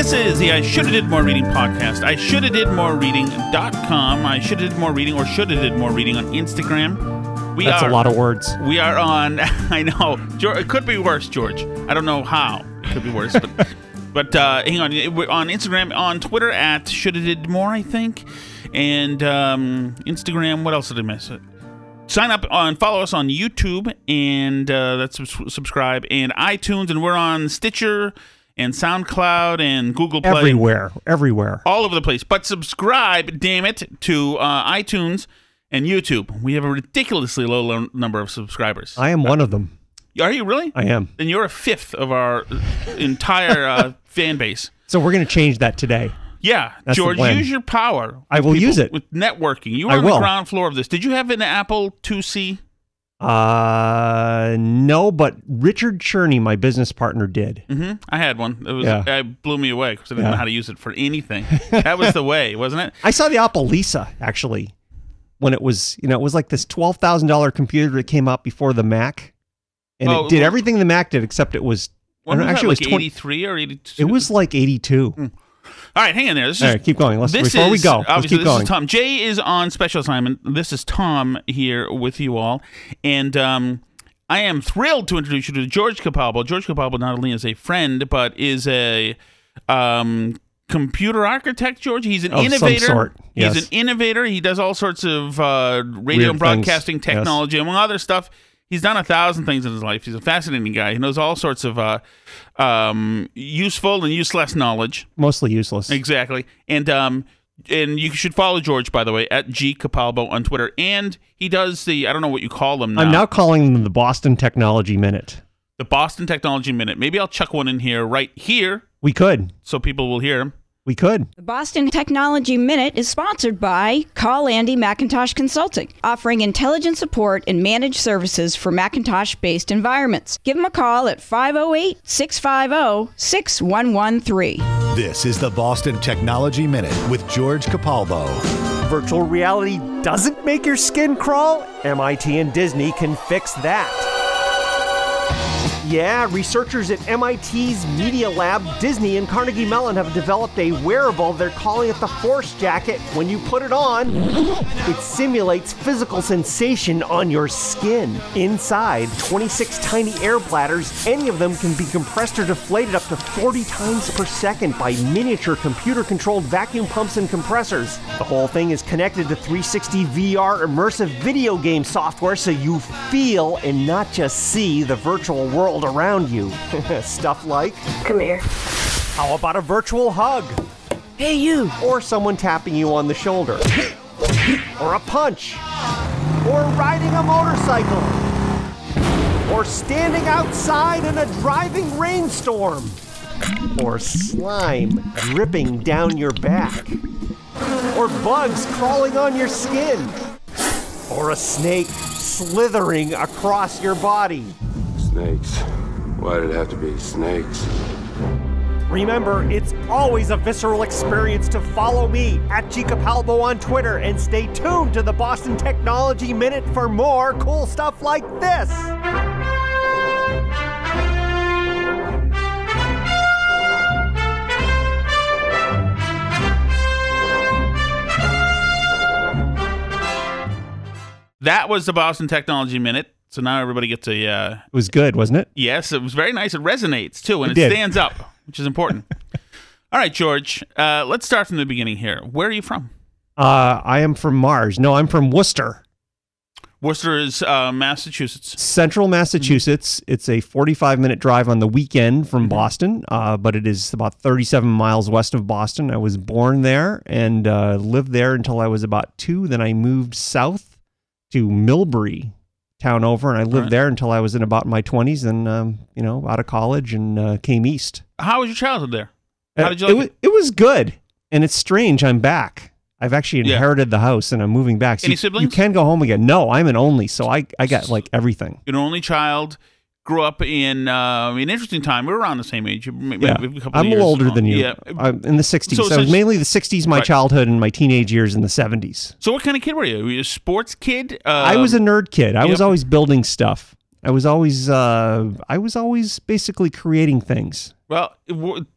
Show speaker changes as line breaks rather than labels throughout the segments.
This is the I Shoulda Did More Reading podcast. I shoulda did more reading.com. I shoulda did more reading or shoulda did more reading on Instagram.
That's a lot of words.
We are on, I know, it could be worse, George. I don't know how it could be worse, but hang on. We're on Instagram, on Twitter at shoulda did more, I think. And Instagram, what else did I miss? Sign up and follow us on YouTube, and that's subscribe, and iTunes, and we're on Stitcher and SoundCloud and Google Play.
Everywhere.
All over the place. But subscribe, damn it, to iTunes and YouTube. We have a ridiculously low number of subscribers.
I am one of them.
Are you really?
I am.
Then you're a fifth of our entire fan base.
So we're going to change that today.
Yeah.
That's
George, use your power.
I will use it.
With networking. You were on the ground floor of this. Did you have an Apple IIc?
No, but Richard Cherney, my business partner, did.
Mm-hmm. I had one. It blew me away because I didn't know how to use it for anything. That was the way, wasn't it?
I saw the Apple Lisa, actually, when it was, it was like this $12,000 computer that came out before the Mac. And it did everything the Mac did, except it was...
Actually, it was 83 or 82?
It was like 82.
Mm. All right, hang in there.
All right, keep going. Before we go, let's keep going.
This is Tom. Jay is on special assignment. This is Tom here with you all. And I am thrilled to introduce you to George Capalbo. George Capalbo not only is a friend, but is a computer architect, George. He's an innovator.
Some sort. Yes.
He's an innovator. He does all sorts of radio and broadcasting technology, among other stuff. He's done 1,000 things in his life. He's a fascinating guy. He knows all sorts of useful and useless knowledge.
Mostly useless.
Exactly. And you should follow George, by the way, at Geek Capalbo on Twitter. And he does I don't know what you call them now.
I'm now calling them the Boston Technology Minute.
The Boston Technology Minute. Maybe I'll chuck one in here right here.
We could.
So people will hear him.
We could.
The Boston Technology Minute is sponsored by Call Andy Macintosh Consulting, offering intelligent support and managed services for Macintosh-based environments. Give them a call at 508-650-6113.
This is the Boston Technology Minute with George Capalbo.
Virtual reality doesn't make your skin crawl? MIT and Disney can fix that. Yeah, researchers at MIT's Media Lab, Disney, and Carnegie Mellon have developed a wearable. They're calling it the Force Jacket. When you put it on, it simulates physical sensation on your skin. Inside, 26 tiny air bladders. Any of them can be compressed or deflated up to 40 times per second by miniature computer-controlled vacuum pumps and compressors. The whole thing is connected to 360 VR immersive video game software so you feel and not just see the virtual world around you. Stuff like,
come here.
How about a virtual hug?
Hey, you.
Or someone tapping you on the shoulder. Or a punch. Or riding a motorcycle. Or standing outside in a driving rainstorm. Or slime dripping down your back. Or bugs crawling on your skin. Or a snake slithering across your body.
Snakes. Why did it have to be snakes?
Remember, it's always a visceral experience to follow me at Geek Capalbo on Twitter and stay tuned to the Boston Technology Minute for more cool stuff like this.
That was the Boston Technology Minute. So now everybody gets a...
It was good, wasn't it?
Yes, it was very nice. It resonates, too, and it stands up, which is important. All right, George, let's start from the beginning here. Where are you from?
I am from Mars. No, I'm from Worcester.
Worcester is Massachusetts.
Central Massachusetts. It's a 45-minute drive on the weekend from Boston, but it is about 37 miles west of Boston. I was born there and lived there until I was about 2. Then I moved south to Millbury, town over, and I lived there until I was in about my 20s, and out of college, and came east.
How was your childhood there? How did you like it?
It was good, and it's strange. I'm back. I've actually inherited the house, and I'm moving back. So
Any siblings?
You can go home again. No, I'm an only, so I got like everything.
You're an only child. Grew up in an interesting time. We were around the same age. Maybe a couple
I'm a little older than you.
Yeah.
In the 60s. So it was mainly the 60s, my childhood, and my teenage years in the 70s.
So what kind of kid were you? Were you a sports kid?
I was a nerd kid. I was always building stuff. I was always basically creating things.
Well,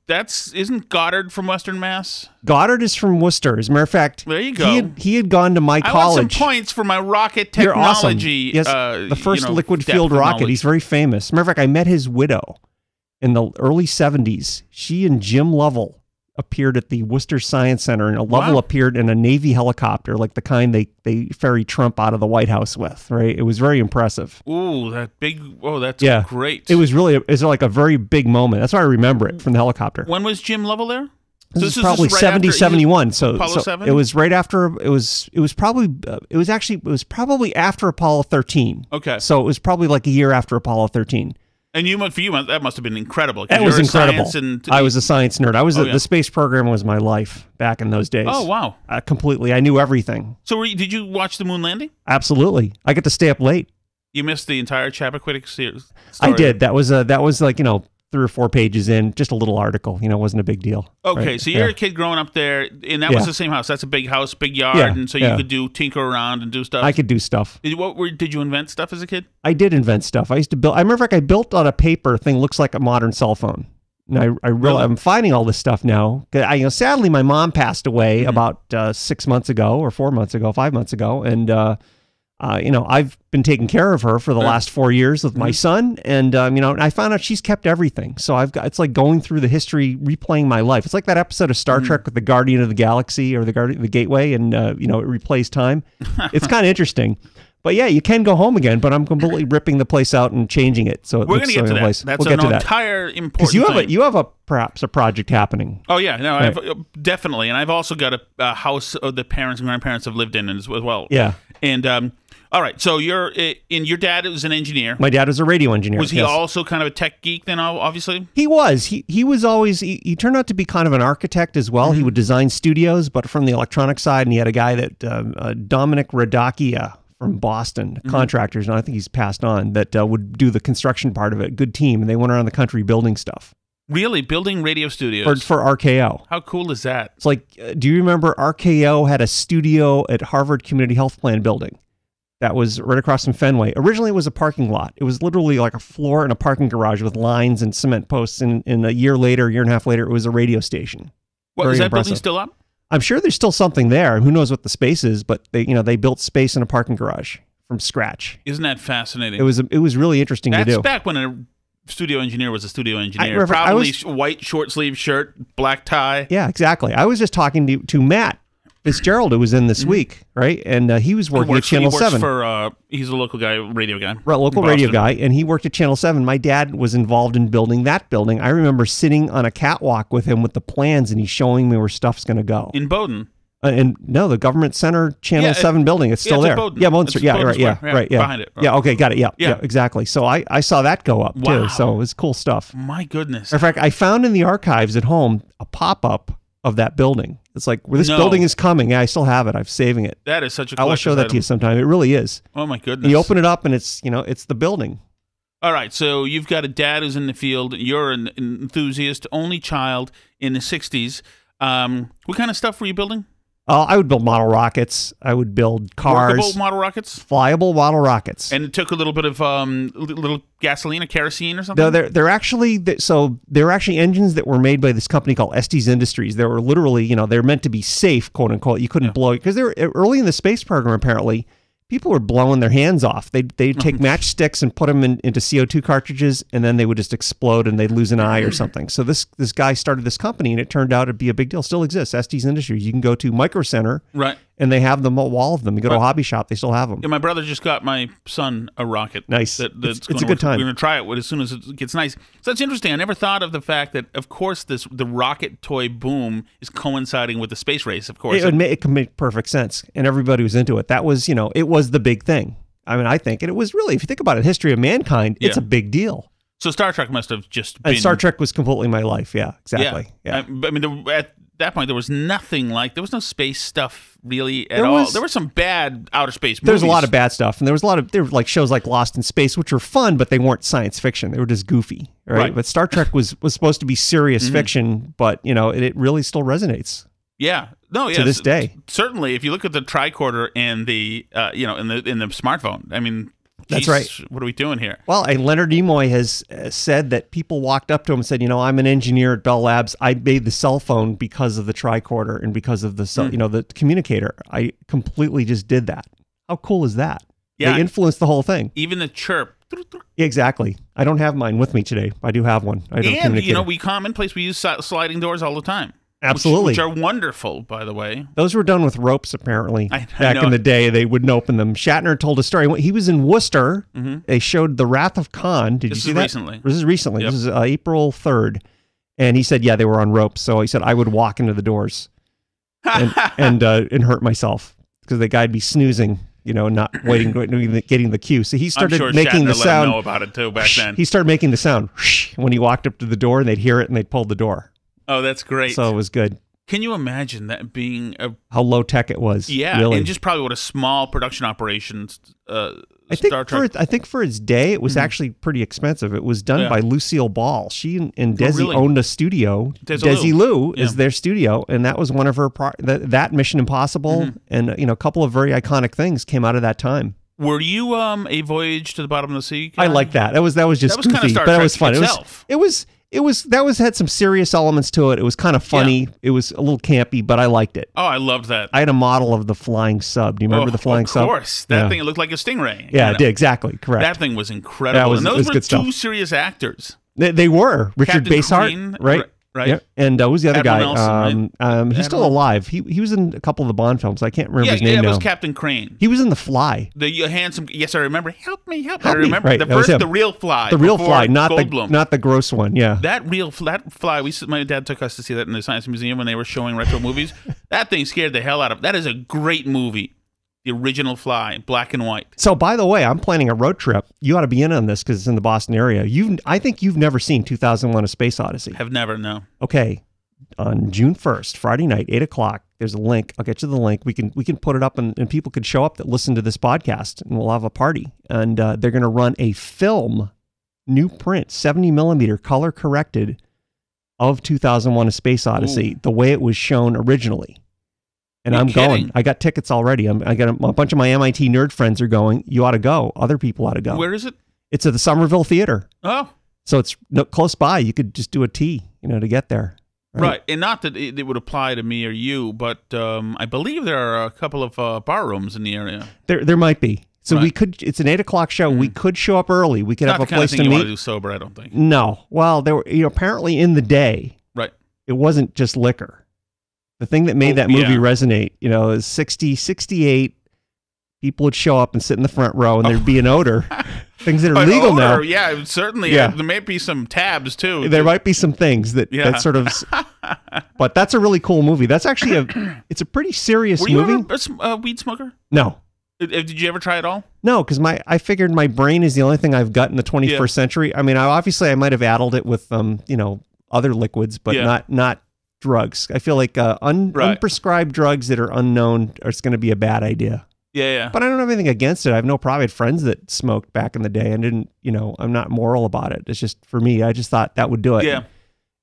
isn't Goddard from Western Mass?
Goddard is from Worcester. As a matter of fact,
there you go.
He had gone to my college.
I want some points for my rocket technology.
You're awesome. Yes, the first liquid fueled rocket. He's very famous. As a matter of fact, I met his widow in the early 70s. She and Jim Lovell appeared at the Worcester Science Center, and Lovell appeared in a Navy helicopter, like the kind they ferry Trump out of the White House with, right? It was very impressive.
Ooh, that big, that's great.
It was like a very big moment. That's why I remember it from the helicopter.
When was Jim Lovell there?
This is probably 70, 71. So
Apollo 7?
It was right after, it was probably after Apollo 13.
Okay.
So it was probably like a year after Apollo 13.
And for you, that must have been incredible.
That was incredible. I was a science nerd. The space program was my life back in those days.
Oh, wow.
Completely. I knew everything.
So did you watch the moon landing?
Absolutely. I get to stay up late.
You missed the entire Chappaquiddick series.
I did. That was like, 3 or 4 pages in, just a little article. It wasn't a big deal.
Okay,
right?
So you're a kid growing up there, and that was the same house. That's a big house, big yard, and so you could tinker around and do stuff.
I could do stuff.
Did you invent stuff as a kid?
I did invent stuff. I used to build. I remember I built on a paper thing looks like a modern cell phone. And I'm finding all this stuff now. Sadly, my mom passed away about 6 months ago, or 4 months ago, 5 months ago, and I've been taking care of her for the last 4 years with my son, and I found out she's kept everything. So it's like going through the history, replaying my life. It's like that episode of Star Trek with the Guardian of the Galaxy or the Gateway, and it replays time. It's kind of interesting. But yeah, you can go home again, but I'm completely ripping the place out and changing it. So
we're going to get to that.
Place.
That's
we'll
an entire important thing.
You have perhaps a project happening.
Oh yeah, no, right. Definitely, and I've also got a house the parents and grandparents have lived in as well.
Yeah,
and all right, so your dad was an engineer.
My dad was a radio engineer.
Was he also kind of a tech geek then, obviously?
He was. He was always, he turned out to be kind of an architect as well. He would design studios, but from the electronic side, and he had a guy that, Dominic Radacchia from Boston, contractors, and I think he's passed on, that would do the construction part of it. Good team, and they went around the country building stuff.
Really? Building radio studios?
For RKO.
How cool is that?
It's like, do you remember RKO had a studio at Harvard Community Health Plan building? That was right across from Fenway. Originally, it was a parking lot. It was literally like a floor in a parking garage with lines and cement posts. And a year and a half later, it was a radio station.
What, is that building still up?
I'm sure there's still something there. Who knows what the space is? But they built space in a parking garage from scratch.
Isn't that fascinating?
It was really interesting to do.
That's back when a studio engineer was a studio engineer. Probably white short sleeve shirt, black tie.
Yeah, exactly. I was just talking to Matt Fitzgerald, who was in this week, right? And he was working at Channel 7.
He's a local guy, radio guy.
Right, local radio guy, and he worked at Channel 7. My dad was involved in building that building. I remember sitting on a catwalk with him with the plans, and he's showing me where stuff's going to go.
In Bowdoin?
And no, the Government Center Channel 7 building. It's still there.
Yeah,
Bowdoin Street. Yeah, right.
Behind it.
Yeah, okay, got it. Yeah, exactly. So I saw that go up, too. So it was cool stuff.
My goodness.
In fact, I found in the archives at home a pop-up of that building. It's like, this building is coming. Yeah, I still have it. I'm saving it.
That is such a
I will show that to you sometime. It really is.
Oh, my goodness.
And you open it up, and it's the building.
All right, so you've got a dad who's in the field. You're an enthusiast, only child in the 60s. What kind of stuff were you building?
I would build model rockets. I would build cars.
Workable model rockets?
Flyable model rockets.
And it took a little bit of little gasoline or kerosene or something?
No, they're actually engines that were made by this company called Estes Industries. They were literally, they're meant to be safe, quote unquote. You couldn't blow it because they were early in the space program. Apparently, people were blowing their hands off. They'd take matchsticks and put them into CO2 cartridges, and then they would just explode and they'd lose an eye or something. So this guy started this company, and it turned out to be a big deal. Still exists, Estes Industries. You can go to Micro Center,
right,
and they have them, a wall of them. You go to a hobby shop, they still have them.
Yeah, my brother just got my son a rocket.
Nice. It's a good time.
We're going to try it as soon as it gets nice. So that's interesting. I never thought of the fact that, of course, the rocket toy boom is coinciding with the space race, of course.
It can make perfect sense, and everybody was into it. That was, it was the big thing. I mean, I think, and it was really, if you think about it, history of mankind, it's a big deal.
So Star Trek must have just been...
And Star Trek was completely my life, yeah, exactly.
Yeah. I mean, at that point, there was nothing there was no space stuff really at all. There were some bad outer space movies.
There's a lot of bad stuff, and there were like shows like Lost in Space, which were fun, but they weren't science fiction. They were just goofy, right? But Star Trek was supposed to be serious fiction, but, it really still resonates.
Yeah. No,
to this day.
Certainly, if you look at the tricorder and the in the smartphone, I mean,
That's
geez,
right.
What are we doing here?
Well, Leonard Nimoy has said that people walked up to him and said, I'm an engineer at Bell Labs. I made the cell phone because of the tricorder and because of the the communicator. I completely just did that. How cool is that?
Yeah.
They influenced the whole thing.
Even the chirp.
Exactly. I don't have mine with me today. I do have one. I don't
And, we commonplace, we use sliding doors all the time.
Absolutely.
Which are wonderful, by the way.
Those were done with ropes, apparently.
I
Back
know.
in the day, they wouldn't open them. Shatner told a story. He was in Worcester. They showed The Wrath of Khan. Did you see that?
Recently.
This is recently.
Yep.
This is April 3rd. And he said, they were on ropes. So he said, I would walk into the doors and hurt myself because the guy'd be snoozing, not waiting, getting the cue. So he started
I'm sure
making
Shatner
the sound.
Let him know about it, too, back then.
He started making the sound when he walked up to the door, and they'd hear it, and they'd pull the door.
Oh, that's great.
So it was good.
Can you imagine that being
how low tech it was?
Yeah,
really.
and just probably what a small production operation.
I think for its day, it was actually pretty expensive. It was done by Lucille Ball. She and Desi owned a studio. Desi Lou is their studio, and that was one of her that Mission Impossible and a couple of very iconic things came out of that time.
Were you a Voyage to the Bottom of the Sea guy?
I like that. That was just goofy,
kind of Star
but
Trek
it was fun.
Itself.
It was had some serious elements to it. It was kind of funny. Yeah. It was a little campy, but I liked it.
Oh, I loved that.
I had a model of the flying sub. Do you remember the flying sub?
Of course. That thing, it looked like a stingray.
Yeah, it did. Exactly. Correct.
That thing was incredible. And those were two serious actors.
They were. Richard Basehart, right?
Right.
Yeah. And what was the other
Admiral
guy?
Nelson,
he's still alive. He was in a couple of the Bond films. I can't remember his name now.
Yeah, it was Captain Crane.
He was in The Fly.
The handsome. Yes, I remember. Help me.
Help
I remember
me. Right,
the real Fly.
The real Fly, not
Goldblum.
the gross one. Yeah.
That Fly. My dad took us to see that in the Science Museum when they were showing retro movies. That thing scared the hell out of. That is a great movie. The original Fly, black and white.
So, by the way, I'm planning a road trip. You ought to be in on this because it's in the Boston area. I think you've never seen 2001: A Space Odyssey.
Have never, no.
Okay. On June 1st, Friday night, 8 o'clock, there's a link. I'll get you the link. We can put it up and people can show up that listen to this podcast and we'll have a party. And they're going to run a film, new print, 70 millimeter, color corrected of 2001: A Space Odyssey, the way it was shown originally. And I'm going. I got tickets already. I got a bunch of my MIT nerd friends are going. You ought to go. Other people ought to go.
Where is it?
It's at the Somerville Theater.
Oh.
So it's close by. You could just do a T, to get there.
Right, and not that it would apply to me or you, but I believe there are a couple of bar rooms in the area.
There might be. So we could. It's an 8 o'clock show. We could show up early. We could have a place to meet.
You want to do sober, I don't think.
No. Well, there were apparently in the day.
Right.
It wasn't just liquor. The thing that made that movie resonate, is 68. People would show up and sit in the front row, and there'd be an odor. Things that are legal now.
Yeah, certainly. Yeah. There may be some tabs too.
There might be some things that sort of. But that's a really cool movie. That's actually it's a pretty serious movie.
Were you ever a weed smoker?
No.
Did you ever try it all?
No, because I figured my brain is the only thing I've got in the 21st century. I mean, I might have addled it with other liquids, but not drugs. I feel like unprescribed drugs that are unknown are going to be a bad idea.
Yeah.
But I don't have anything against it. I have no problem. I had friends that smoked back in the day and didn't, I'm not moral about it. It's just for me, I just thought that would do it.
Yeah.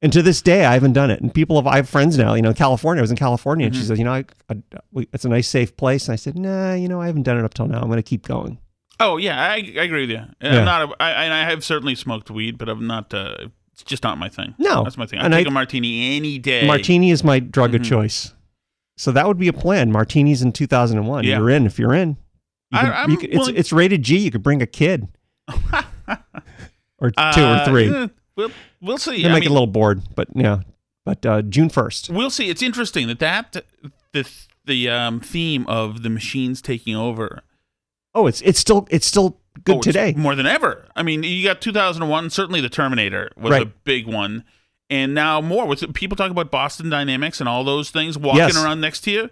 And to this day, I haven't done it. And I have friends now, in California. I was in California and she says, it's a nice, safe place. And I said, nah, I haven't done it up till now. I'm going to keep going.
Oh, yeah. I agree with you. And I have certainly smoked weed, but I'm not, it's just not my thing.
No.
That's my thing. I take a martini any day.
Martini is my drug of choice. So that would be a plan. Martinis in 2001.
Yeah.
You're in if you're in. It's rated G. You could bring a kid. Or 2 or 3.
We'll see.
They might get a little bored, but yeah. But June 1st.
We'll see. It's interesting that the theme of the machines taking over.
Oh, it's still good today.
More than ever. I mean, you got 2001. Certainly, the Terminator was a big one. And now more. People talk about Boston Dynamics and all those things walking around next to you.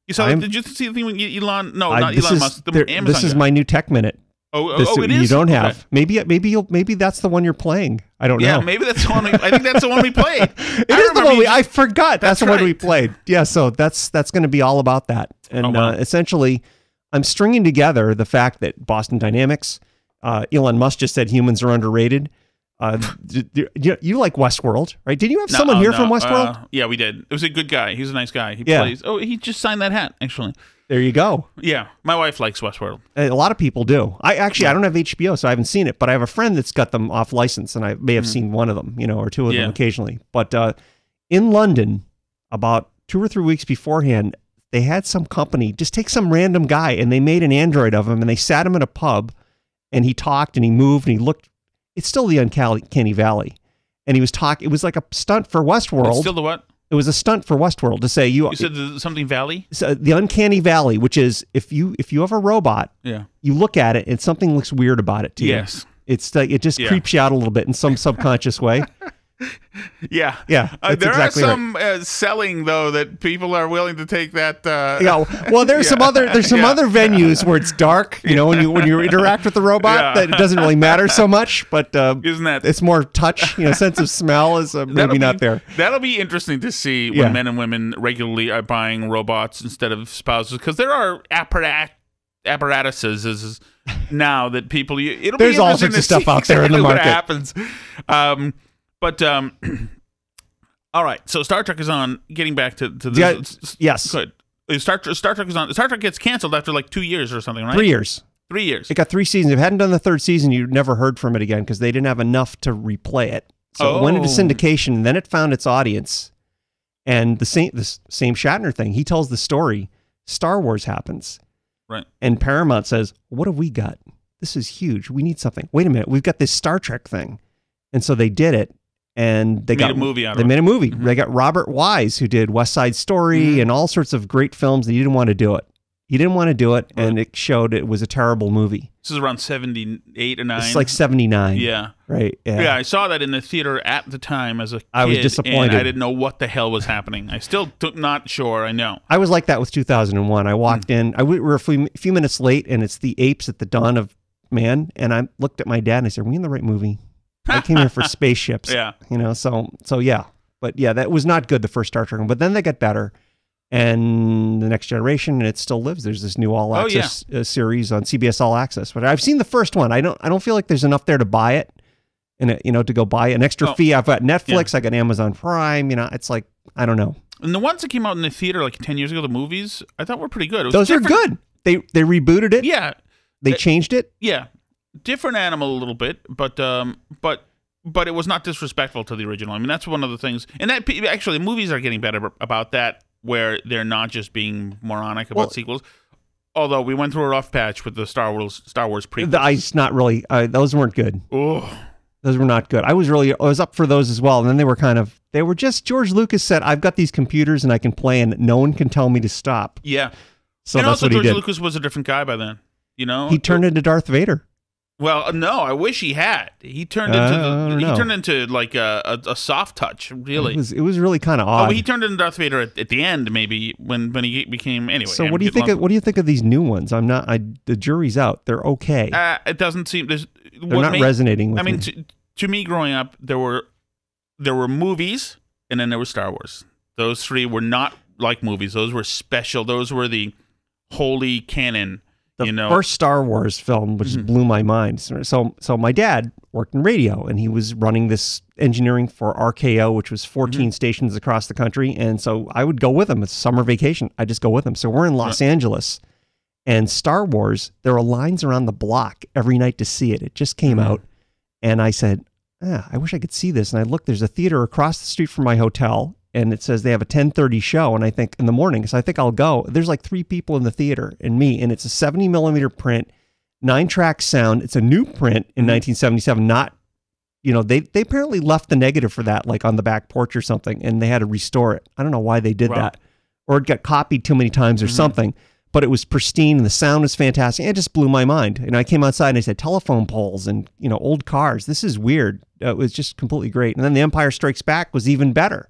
You saw? Did you see the thing with Elon? No, not Elon Musk. The Amazon
this is
guy.
my new tech minute.
It is.
You don't have.
Okay.
Maybe that's the one you're playing. I don't know.
Yeah, maybe that's the one. I think that's the one we played.
It is the one I forgot. That's the one we played. Yeah, so that's going to be all about that. And essentially, I'm stringing together the fact that Boston Dynamics, Elon Musk just said humans are underrated. You like Westworld, right? Did you have someone here from Westworld?
Yeah, we did. It was a good guy. He was a nice guy. He plays. Oh, he just signed that hat, actually.
There you go.
Yeah, my wife likes Westworld.
A lot of people do. I don't have HBO, so I haven't seen it, but I have a friend that's got them off license, and I may have seen one of them, or two of them occasionally. But in London, about 2 or 3 weeks beforehand, they had some company just take some random guy, and they made an android of him, and they sat him in a pub, and he talked, and he moved, and he looked. It's still the Uncanny Valley, and he was talking. It was like a stunt for Westworld.
It's still the what?
It was a stunt for Westworld to say you
said something Valley?
The Uncanny Valley, which is if you have a robot, you look at it and something looks weird about it to you.
Yes.
It's like it just creeps you out a little bit in some subconscious way.
Yeah.
Yeah.
There
exactly
are some selling though that people are willing to take that.
Well, there's some other venues where it's dark. When you interact with the robot, that it doesn't really matter so much. But
isn't that
it's more touch? Sense of smell is maybe not there.
That'll be interesting to see when men and women regularly are buying robots instead of spouses, because there are apparatuses now that people.
There's all sorts of stuff out there in the market.
What happens. All right. So Star Trek is on. Getting back to this.
Yes.
Good. Star Trek is on. Star Trek gets canceled after like 2 years or something, right?
3 years.
3 years.
It got 3 seasons. If it hadn't done the 3rd season, you'd never heard from it again because they didn't have enough to replay it. So it went into syndication, and then it found its audience. And the same Shatner thing. He tells the story. Star Wars happens.
Right.
And Paramount says, "What have we got? This is huge. We need something. Wait a minute. We've got this Star Trek thing." And so they did it. And they
made a movie out of it.
They made a movie. Mm-hmm. They got Robert Wise, who did West Side Story and all sorts of great films. He didn't want to do it. And it showed it was a terrible movie.
This is around 78 or 9.
It's like 79.
Yeah.
Right.
Yeah, I saw that in the theater at the time as a kid.
I was disappointed.
And I didn't know what the hell was happening. I still not sure. I know.
I was like that with 2001. I walked in. We were a few minutes late, and it's the apes at the dawn of man. And I looked at my dad, and I said, "Are we in the right movie? I came here for spaceships."
Yeah.
So yeah. But yeah, that was not good, the first Star Trek one. But then they got better. And the Next Generation, and it still lives. There's this new All Access series on CBS All Access. But I've seen the first one. I don't feel like there's enough there to buy it, and to go buy an extra fee. I've got Netflix. I got Amazon Prime. It's like, I don't know.
And the ones that came out in the theater like 10 years ago, the movies, I thought were pretty good.
Those are good. They rebooted it.
Yeah.
They changed it.
Yeah. Different animal a little bit, but it was not disrespectful to the original. I mean, that's one of the things. And that actually, movies are getting better about that, where they're not just being moronic about sequels. Although we went through a rough patch with the Star Wars prequels.
Not really. Those weren't good.
Oh,
those were not good. I was up for those as well, and then they were just George Lucas said, "I've got these computers and I can play, and no one can tell me to stop."
Yeah.
So
and
that's
also
what he did.
George Lucas was a different guy by then. He
turned into Darth Vader.
Well, no, I wish he had. He turned into like a soft touch, really.
It was really kind of odd.
Oh, he turned into Darth Vader at the end, maybe when he became anyway.
So what do you think? What do you think of these new ones? The jury's out. They're okay.
It doesn't seem they're
not resonating with me.
I mean, to me, growing up, there were movies, and then there was Star Wars. Those three were not like movies. Those were special. Those were the holy canon.
The first Star Wars film, which blew my mind. So my dad worked in radio, and he was running this engineering for RKO, which was 14 stations across the country. And so I would go with him. It's summer vacation. I just go with him. So we're in Los Angeles, and Star Wars, there are lines around the block every night to see it. It just came out. And I said, I wish I could see this. And I looked, there's a theater across the street from my hotel, and it says they have a 10:30 show, and I think in the morning, so I think I'll go. There's like 3 people in the theater and me, and it's a 70 millimeter print, 9-track sound. It's a new print in 1977. Not, they apparently left the negative for that, like on the back porch or something, and they had to restore it. I don't know why they did that, or it got copied too many times or something. But it was pristine, and the sound was fantastic. It just blew my mind. And I came outside and I said, telephone poles and old cars. This is weird. It was just completely great. And then The Empire Strikes Back was even better.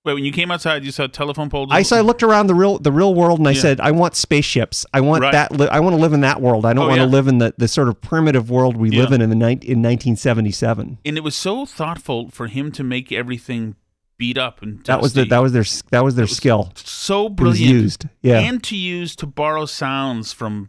Wait, when you came outside, you saw telephone poles?
I looked around the real world, and I said, I want spaceships. I want that. I want to live in that world. I don't want to live in the sort of primitive world we live in 1977.
And it was so thoughtful for him to make everything beat up and
dusty. That was their skill.
So brilliant.
It was used,
and to borrow sounds from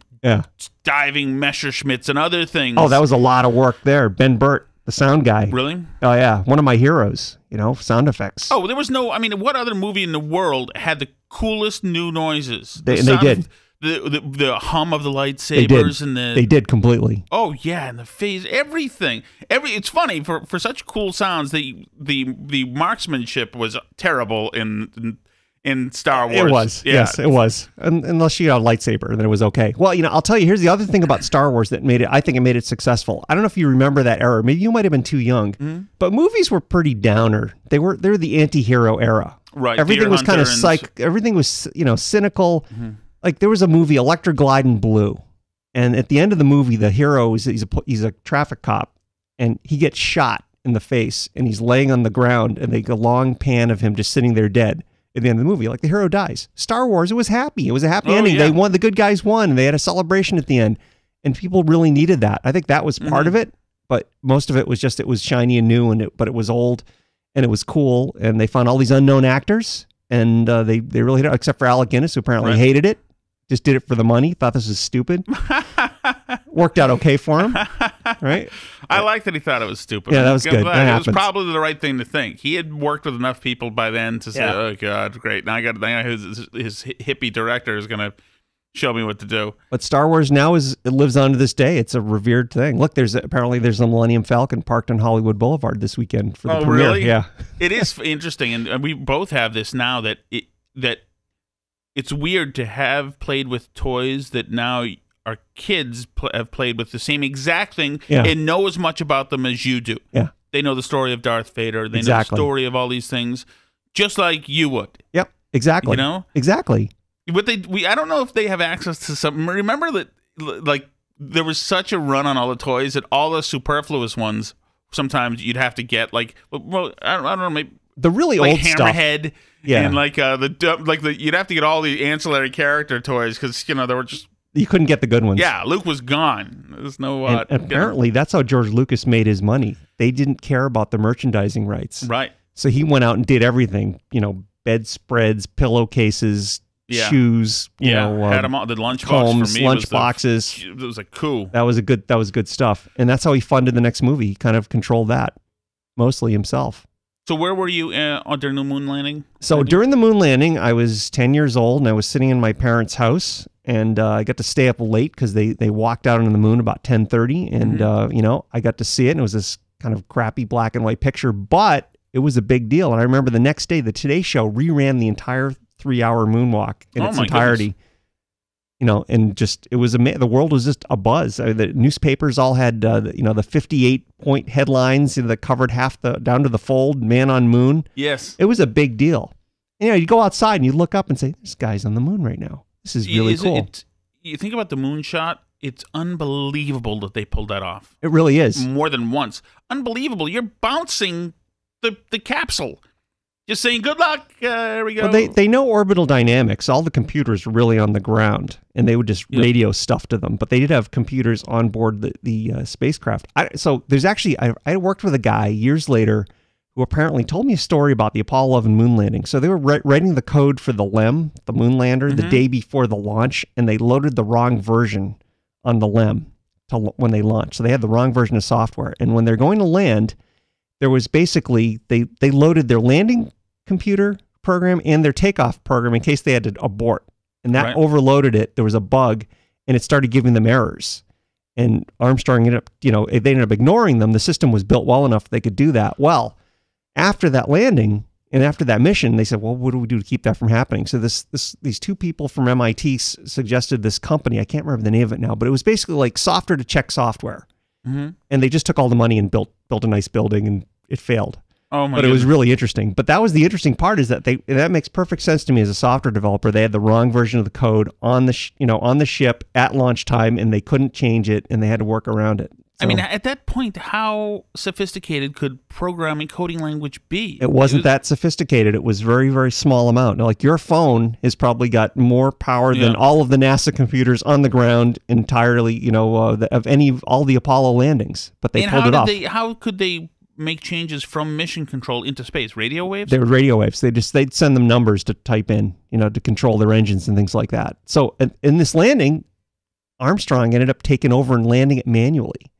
diving Messerschmitts and other things.
Oh, that was a lot of work there. Ben Burt the sound guy.
Really?
Oh yeah, one of my heroes. Sound effects.
Oh, there was no. I mean, what other movie in the world had the coolest new noises?
They did.
The hum of the lightsabers and the
they did completely.
Oh yeah, and the phase, everything. It's funny for such cool sounds. The marksmanship was terrible in Star Wars.
It was.
Yeah.
Yes, it was. Unless you had a lightsaber, then it was okay. Well, I'll tell you. Here's the other thing about Star Wars that made it. I think it made it successful. I don't know if you remember that era. Maybe you might have been too young. But movies were pretty downer. They're the anti-hero era.
Right.
Everything was kind of Everything was cynical. Like there was a movie, Electra Glide in Blue, and at the end of the movie, the hero he's a traffic cop, and he gets shot in the face, and he's laying on the ground, and they go long pan of him just sitting there dead. At the end of the movie, like the hero dies. Star Wars, it was happy. It was a happy ending. Yeah. They won. The good guys won. And they had a celebration at the end, and people really needed that. I think that was part of it, but most of it was just it was shiny and new, but it was old, and it was cool. And they found all these unknown actors, and they really hit it, except for Alec Guinness, who apparently hated it. Just did it for the money. Thought this was stupid. Worked out okay for him, right?
I like that he thought it was stupid.
Yeah, that was good.
It was probably the right thing to think. He had worked with enough people by then to say, "Oh God, great! Now his hippie director is going to show me what to do."
But Star Wars now it lives on to this day. It's a revered thing. Look, apparently there's a Millennium Falcon parked on Hollywood Boulevard this weekend for the premiere.
Really?
Yeah,
it is interesting, and we both have this now that it's weird to have played with toys that now our kids have played with the same exact thing and know as much about them as you do.
Yeah.
They know the story of Darth Vader. They know the story of all these things, just like you would.
Yep, exactly. Exactly.
But I don't know if they have access to something. Remember that, like, there was such a run on all the toys that all the superfluous ones, sometimes you'd have to get, like, well, I don't know, maybe
the really
like
old
Hammerhead
stuff. Yeah,
and like you'd have to get all the ancillary character toys because they were just
you couldn't get the good ones.
Yeah, Luke was gone. There's no.
And apparently, that's how George Lucas made his money. They didn't care about the merchandising rights,
right?
So he went out and did everything. Bedspreads, pillowcases, shoes.
Had them all. The lunchbox
combs,
for me
lunch boxes.
It was a coup.
That was good stuff, and that's how he funded the next movie. He kind of controlled that mostly himself.
So where were you during the moon landing?
So during the moon landing, I was 10 years old, and I was sitting in my parents' house, and I got to stay up late because they walked out on the moon about 10:30, and I got to see it, and it was this kind of crappy black and white picture, but it was a big deal. And I remember the next day, the Today Show reran the entire 3-hour moonwalk in its entirety. Goodness. And just it was the world was just a buzz. The newspapers all had the 58-point headlines that covered half down to the fold. Man on moon.
Yes,
it was a big deal. You go outside and you look up and say, "This guy's on the moon right now. This is really cool."
You think about the moon shot. It's unbelievable that they pulled that off.
It really is.
More than once. Unbelievable. You're bouncing the capsule. Just saying, good luck. Here we go.
Well, they know orbital dynamics. All the computers were really on the ground, and they would just radio stuff to them. But they did have computers on board the spacecraft. So there's actually, I worked with a guy years later who apparently told me a story about the Apollo 11 moon landing. So they were writing the code for the LEM, the moon lander, the day before the launch, and they loaded the wrong version on the LEM when they launched. So they had the wrong version of software. And when they're going to land, there was basically, they loaded their landing computer program and their takeoff program in case they had to abort. And that overloaded it. There was a bug, and it started giving them errors. And Armstrong ended up, they ended up ignoring them. The system was built well enough they could do that. Well, after that landing and after that mission, they said, well, what do we do to keep that from happening? So these two people from MIT suggested this company. I can't remember the name of it now, but it was basically like software to check software. And they just took all the money and built a nice building, and it failed.
Oh my!
But it was really interesting. But that was the interesting part, is that that makes perfect sense to me as a software developer. They had the wrong version of the code on the on the ship at launch time, and they couldn't change it, and they had to work around it. So,
I mean, at that point, how sophisticated could programming coding language be?
It wasn't that sophisticated. It was very, very small amount. Like your phone has probably got more power than all of the NASA computers on the ground entirely. All the Apollo landings. But they pulled it off.
How could they make changes from mission control into space? Radio waves?
They were radio waves. They'd send them numbers to type in, to control their engines and things like that. So in this landing, Armstrong ended up taking over and landing it manually.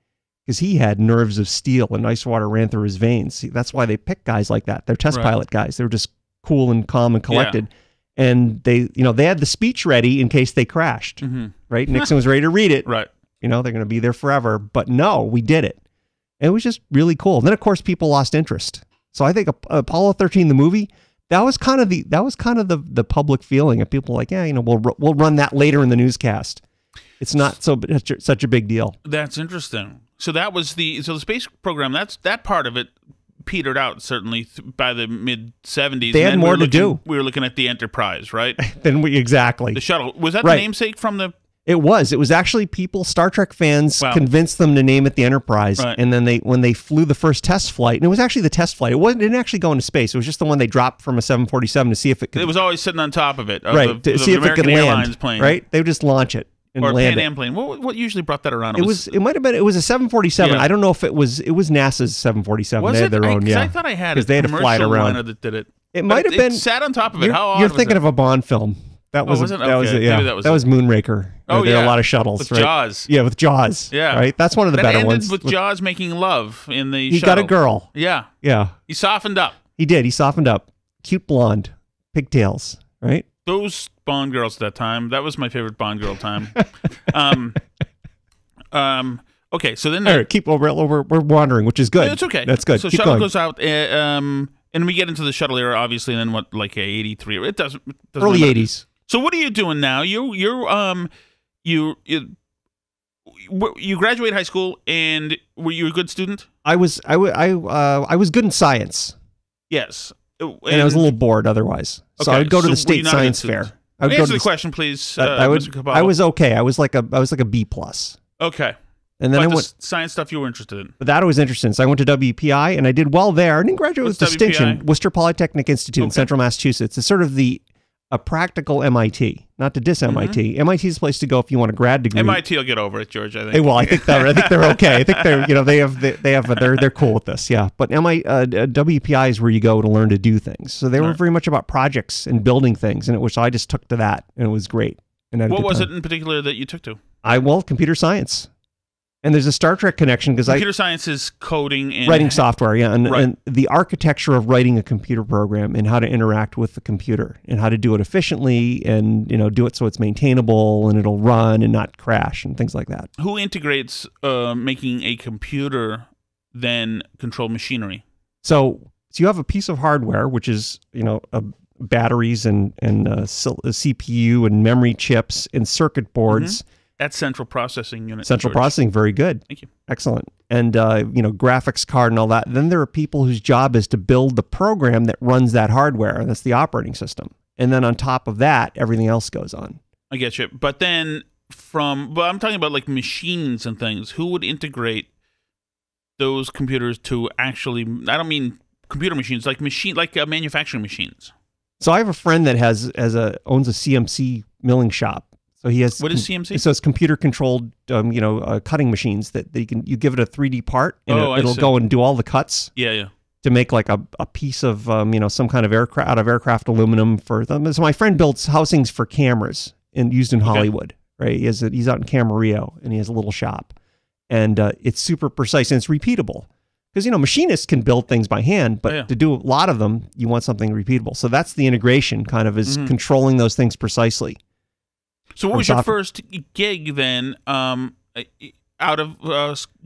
because he had nerves of steel and ice water ran through his veins. See, that's why they pick guys like that. They're test pilot guys. They're just cool and calm and collected. Yeah. And they had the speech ready in case they crashed, right? Nixon was ready to read it.
Right.
They're going to be there forever. But no, we did it. And it was just really cool. And then, of course, people lost interest. So I think Apollo 13, the movie, that was kind of the public feeling of people like, yeah, we'll run that later in the newscast. It's not such a big deal.
That's interesting. So that was the space program. That part of it petered out certainly by the mid 70s.
They had more to do.
We were looking at the Enterprise, right?
Exactly.
The shuttle, was that the namesake from the?
It was actually people, Star Trek fans convinced them to name it the Enterprise. Right. And then when they flew the first test flight, and it was actually the test flight. It didn't actually go into space. It was just the one they dropped from a 747 to see if it could.
It was always sitting on top of it.
To see if it could land. Plane. Right. They would just launch it.
Or a Pan Am plane. What usually brought that around?
It was a 747. Yeah. I don't know if it was NASA's 747. They had their own.
I thought I had
because they had to fly it around.
That did it.
It might have been.
It sat on top of it. How odd
You're thinking of a Bond film. That was that was Moonraker. There were a lot of shuttles.
With
right?
Jaws.
Yeah, with Jaws.
Yeah,
right. That's one of the better ones.
With Jaws making love in the.
He got a girl.
Yeah.
Yeah.
He softened up.
He did. He softened up. Cute blonde, pigtails. Right.
Those Bond girls at that time. That was my favorite Bond girl time. Okay, so then
all right, we're wandering, which is good.
It's okay.
That's good.
So
keep
shuttle
going.
goes out, and we get into the shuttle era, obviously. And then what, like 83? It doesn't
early
matter.
80s.
So what are you doing now? You graduate high school, and were you a good student?
I was good in science.
Yes.
And I was a little bored otherwise. So I would go to the state science fair. I would
answer the question, please.
Mr. Capalbo. I was okay. I was like a B plus.
Okay.
And then I went
science stuff you were interested in.
But that I was interested in. So I went to WPI and I did well there. I didn't graduate with distinction.
WPI?
Worcester Polytechnic Institute in Central Massachusetts. It's sort of a practical MIT, not to diss MIT. MIT is a place to go if you want a grad degree.
MIT will get over it, George. I think.
Well, I think they're okay. I think they're cool with this. Yeah, but WPI is where you go to learn to do things. So they were very much about projects and building things, and which I just took to that, and it was great. And
what was it in particular that you took to?
Computer science. And there's a Star Trek connection because
computer science is coding and
writing software, and the architecture of writing a computer program and how to interact with the computer and how to do it efficiently and do it so it's maintainable and it'll run and not crash and things like that.
Who integrates making a computer then control machinery?
So you have a piece of hardware which is batteries and a CPU and memory chips and circuit boards.
Mm-hmm. That's central processing unit.
Central processing, very good.
Thank you.
Excellent. And, graphics card and all that. Then there are people whose job is to build the program that runs that hardware. And that's the operating system. And then on top of that, everything else goes on.
I get you. But then I'm talking about like machines and things. Who would integrate those computers to actually, I don't mean computer machines, like manufacturing machines.
So I have a friend that owns a CNC milling shop. So he has.
What is CNC?
So it's computer-controlled, cutting machines that you give it a 3D part, and it'll go and do all the cuts.
Yeah.
To make like a piece of some kind of aircraft out of aircraft aluminum for them. So my friend builds housings for cameras used in Hollywood. Right? He's out in Camarillo, and he has a little shop, and it's super precise and it's repeatable. Because machinists can build things by hand, but to do a lot of them, you want something repeatable. So that's the integration, kind of, is controlling those things precisely.
So what was your first gig then out of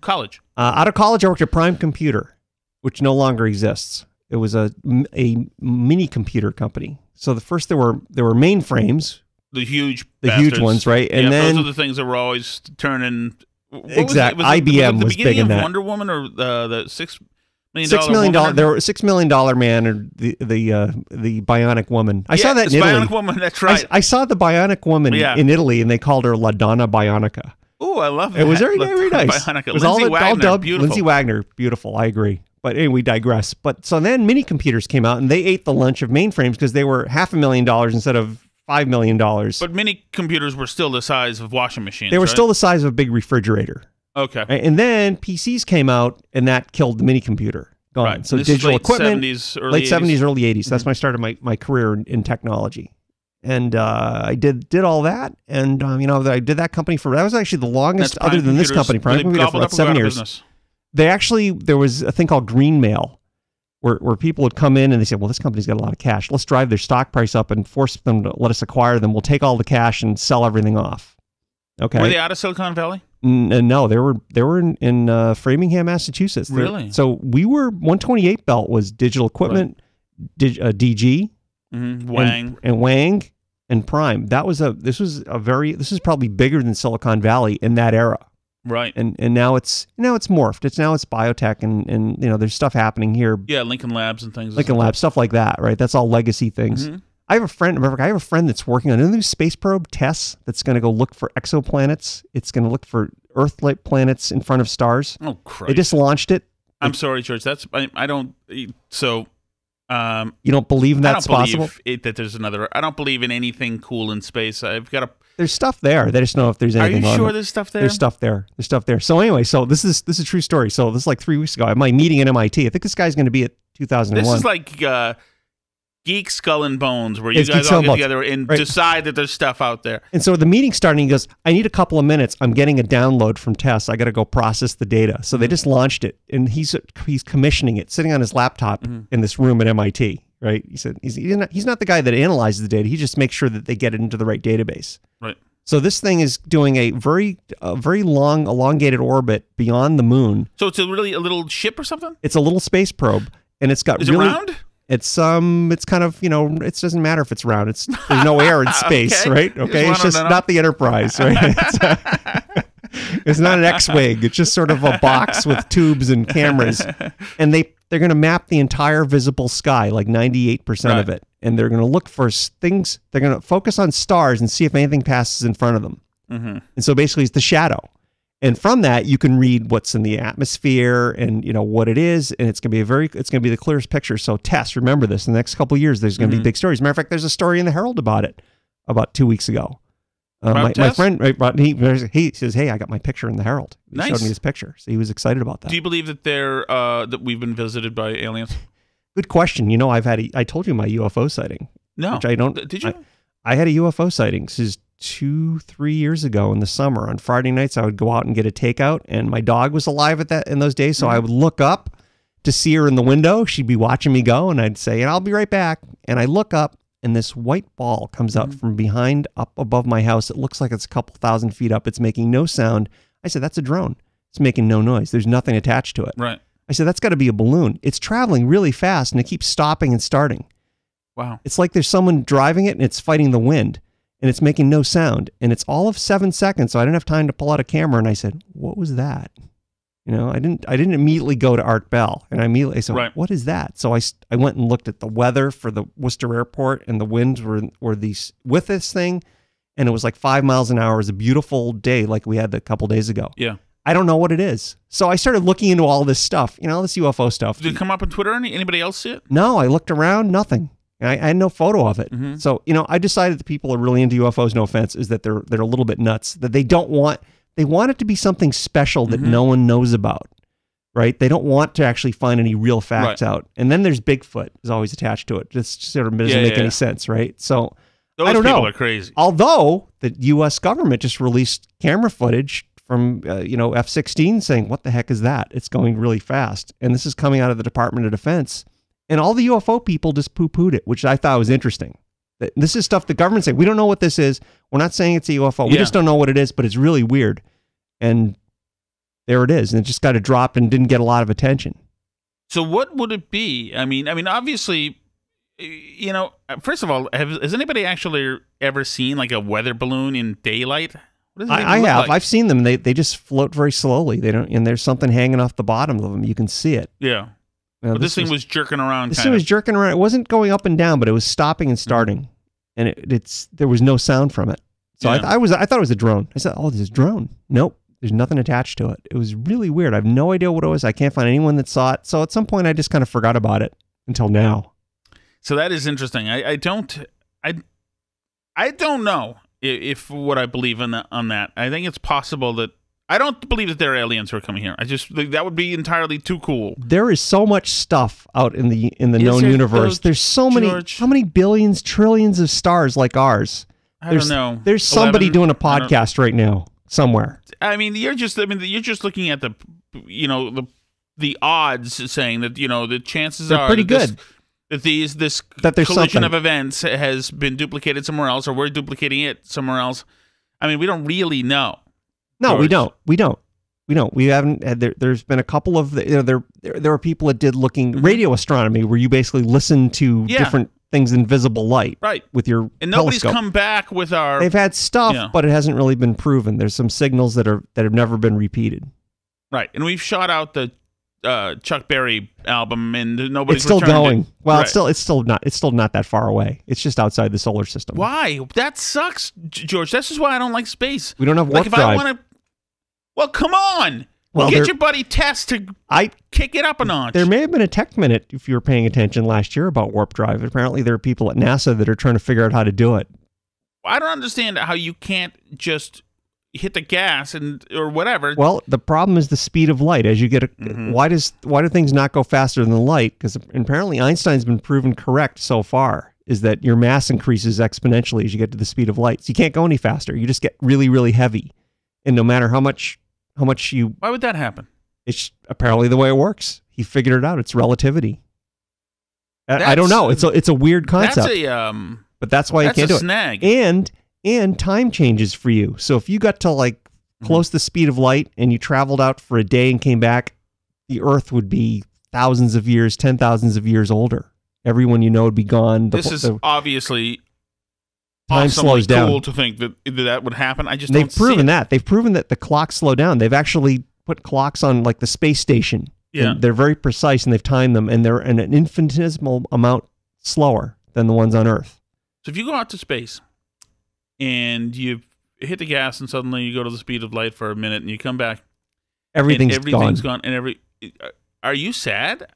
college?
Out of college, I worked at Prime Computer, which no longer exists. It was a mini computer company. So the first there were mainframes,
the huge
ones, right? And then
those are the things that were always turning.
Exactly. IBM was big in that.
Wonder Woman or the $6 million
$6 million. There were $6 million man or the Bionic Woman. I saw that in Italy.
Bionic Woman. That's right.
I saw the Bionic Woman in Italy, and they called her La Donna Bionica.
Oh, I love that.
It was very nice.
Bionica.
It was
Lindsay
all
Wagner,
dubbed.
beautiful.
Lindsay Wagner, beautiful. I agree. But anyway, we digress. But so then mini computers came out, and they ate the lunch of mainframes because they were $500,000 instead of $5 million.
But mini computers were still the size of washing machines.
They were still the size of a big refrigerator.
Okay.
And then PCs came out, and that killed the mini computer. Gone.
Right.
So
this
digital
is late
equipment,
70s,
late 70s, early 80s. That's when I started my career in technology. And I did all that, and I did that company that was actually the longest, other than this company, Prime Computer, for about 7 years. There was a thing called green mail, where people would come in and they say, well, this company's got a lot of cash. Let's drive their stock price up and force them to let us acquire them. We'll take all the cash and sell everything off. Okay.
Were they out of Silicon Valley?
No, they were in Framingham, Massachusetts.
Really?
So we were 128 belt was Digital Equipment, DG,
Wang
and Wang and Prime. This is probably bigger than Silicon Valley in that era.
Right.
And now it's morphed. It's biotech and there's stuff happening here.
Yeah, Lincoln Labs and things.
Lincoln Labs, stuff like that, right? That's all legacy things. I have a friend that's working on a new space probe, TESS, that's going to go look for exoplanets. It's going to look for Earth-like planets in front of stars.
Oh, Christ.
They just launched it.
I'm sorry, George. I don't. So.
You don't believe that's possible?
That there's another. I don't believe in anything cool in space.
There's stuff there. They just know if there's anything.
Are you sure there's stuff there?
There's stuff there. There's stuff there. So anyway, this is a true story. So this is like 3 weeks ago. I had my meeting at MIT. I think this guy's going to be at 2001.
This is like Geek Skull and Bones, where you guys all get together and decide that there's stuff out there.
And so the meeting's starting. He goes, I need a couple of minutes. I'm getting a download from TESS. I got to go process the data. So they just launched it, and he's commissioning it, sitting on his laptop in this room at MIT. Right? He said he's not the guy that analyzes the data. He just makes sure that they get it into the right database.
Right.
So this thing is doing a very long, elongated orbit beyond the moon.
So it's really a little ship or something?
It's a little space probe, and it's got
Is it round?
It's kind of, it doesn't matter if it's round. There's no air in space,
Okay.
right? Okay, it's just not the Enterprise, right? It's not an X-wing. It's just sort of a box with tubes and cameras, and they're going to map the entire visible sky, like 98% of it, and they're going to look for things. They're going to focus on stars and see if anything passes in front of them. And so basically, it's the shadow. And from that, you can read what's in the atmosphere and what it is, and it's going to be the clearest picture. So TESS, remember this. In the next couple of years, there's going to be big stories. Matter of fact, there's a story in the Herald about it about 2 weeks ago. My friend, he says, "Hey, I got my picture in the Herald." He showed me his picture, so he was excited about that.
Do you believe that that we've been visited by aliens?
Good question. I told you my UFO sighting.
No,
which I don't.
Did you?
I had a UFO sighting. This is 2-3 years ago in the summer. On Friday nights, I would go out and get a takeout, and my dog was alive in those days, so I would look up to see her in the window. She'd be watching me go, and I'd say, "And I'll be right back." And I look up, and this white ball comes out from behind up above my house. It looks like it's a couple thousand feet up. It's making no sound. I said, "That's a drone. It's making no noise. There's nothing attached to it."
Right.
I said, "That's got to be a balloon. It's traveling really fast, and it keeps stopping and starting."
Wow.
It's like there's someone driving it, and it's fighting the wind, and it's making no sound. And it's all of 7 seconds, so I didn't have time to pull out a camera. And I said, "What was that?" I didn't immediately go to Art Bell, and I said, "What is that?" So I went and looked at the weather for the Worcester Airport, and the winds were these with this thing, and it was like 5 miles an hour. It was a beautiful day, like we had a couple days ago.
Yeah.
I don't know what it is, so I started looking into all this stuff, this UFO stuff.
Did it come up on Twitter? Anybody else see it?
No, I looked around, nothing. I had no photo of it. So I decided that people are really into UFOs. No offense, is that they're a little bit nuts. That they want it to be something special that no one knows about, right? They don't want to actually find any real facts out. And then there's Bigfoot is always attached to it. This sort of doesn't make any sense, right? So
those
I don't know.
People are crazy.
Although the U.S. government just released camera footage from F-16 saying, "What the heck is that? It's going really fast." And this is coming out of the Department of Defense, and all the UFO people just poo-pooed it, which I thought was interesting. This is stuff the government's saying, "We don't know what this is. We're not saying it's a UFO. We just don't know what it is, but it's really weird." And there it is. And it just got dropped and didn't get a lot of attention.
So what would it be? I mean, obviously, first of all, has anybody actually ever seen like a weather balloon in daylight? What does it
I
look
have.
like?
I've seen them. They just float very slowly. They don't, and there's something hanging off the bottom of them. You can see it.
Yeah. But this thing was jerking around.
This thing was jerking around. It wasn't going up and down, but it was stopping and starting, and there was no sound from it. So I thought it was a drone. I said, "Oh, this is a drone." Nope, there's nothing attached to it. It was really weird. I have no idea what it was. I can't find anyone that saw it. So at some point, I just kind of forgot about it until now.
So that is interesting. I don't know if what I believe on that. I think it's possible that I don't believe that there are aliens who are coming here. I just think that would be entirely too cool.
There is so much stuff out in the known universe. There's so many. How many billions, trillions of stars like ours?
I don't know.
There's somebody doing a podcast right now somewhere.
I mean, you're just looking at the the odds saying that the chances
They're
are
pretty
that
good.
this
That there's
collision
something.
of events has been duplicated somewhere else, or we're duplicating it somewhere else. I mean, we don't really know.
No, we
George.
don't. We haven't had there's been a couple of there were people that did radio astronomy where you basically listen to different things in visible light with your
and nobody's
telescope.
come back with our.
They've had stuff, but it hasn't really been proven. There's some signals that have never been repeated.
Right, and we've shot out the Chuck Berry album, and nobody's
It's still
returned
going.
it.
Well,
Right.
it's still not that far away. It's just outside the solar system.
Why? That sucks, George. This is why I don't like space.
We don't have warp
if
drive.
I want to, well, come on.
Well,
Get your buddy Tess to kick it up a notch.
There may have been a tech minute, if you were paying attention last year, about warp drive. Apparently, there are people at NASA that are trying to figure out how to do it.
I don't understand how you can't just hit the gas or whatever.
Well, the problem is the speed of light. As you get why do things not go faster than light? Because apparently Einstein's been proven correct so far. Is that your mass increases exponentially as you get to the speed of light. So you can't go any faster. You just get really, really heavy, and no matter how much you.
Why would that happen?
It's apparently the way it works. He figured it out. It's relativity. I don't know. It's a weird concept. But that's why you can't do it.
Snag.
And time changes for you. So if you got to close the speed of light and you traveled out for a day and came back, the Earth would be thousands of years, 10,000s of years older. Everyone you know would be gone.
This is obviously
time slows down.
Cool to think that would happen.
They've proven that. They've proven that the clocks slow down. They've actually put clocks on the space station.
Yeah.
And they're very precise and they've timed them, and they're an infinitesimal amount slower than the ones on Earth.
So if you go out to space and you hit the gas and suddenly you go to the speed of light for a minute and you come back,
everything's
gone. And are you sad?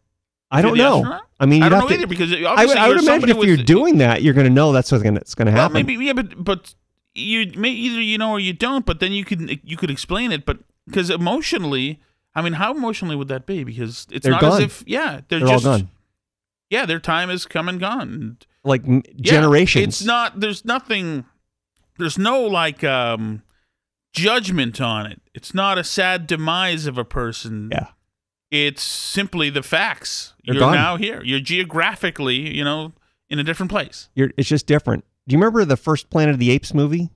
I don't know.
Astronaut?
I mean,
I don't know either, because obviously
I would imagine if you're doing that, you're going to know that's what's going to happen.
Maybe, yeah, but you may either you know or you don't. But then you could explain it. But because emotionally, I mean, how emotionally would that be? Because it's
they're
not
gone.
as if they're
all
just
gone.
Yeah, their time is come and gone.
Generations.
It's not. There's nothing. There's no judgment on it. It's not a sad demise of a person.
Yeah.
It's simply the facts.
They're
You're
gone.
now here. You're geographically, in a different place.
It's just different. Do you remember the first Planet of the Apes movie?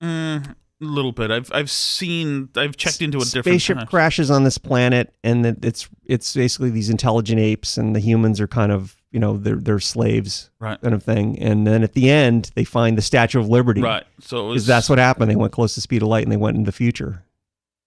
A little bit. I've checked into it different
Spaceship
times.
crashes on this planet, and it's basically these intelligent apes, and the humans are kind of they're slaves,
right?
Kind of thing. And then at the end, they find the Statue of Liberty,
right? So
because that's what happened. They went close to the speed of light, and they went into the future.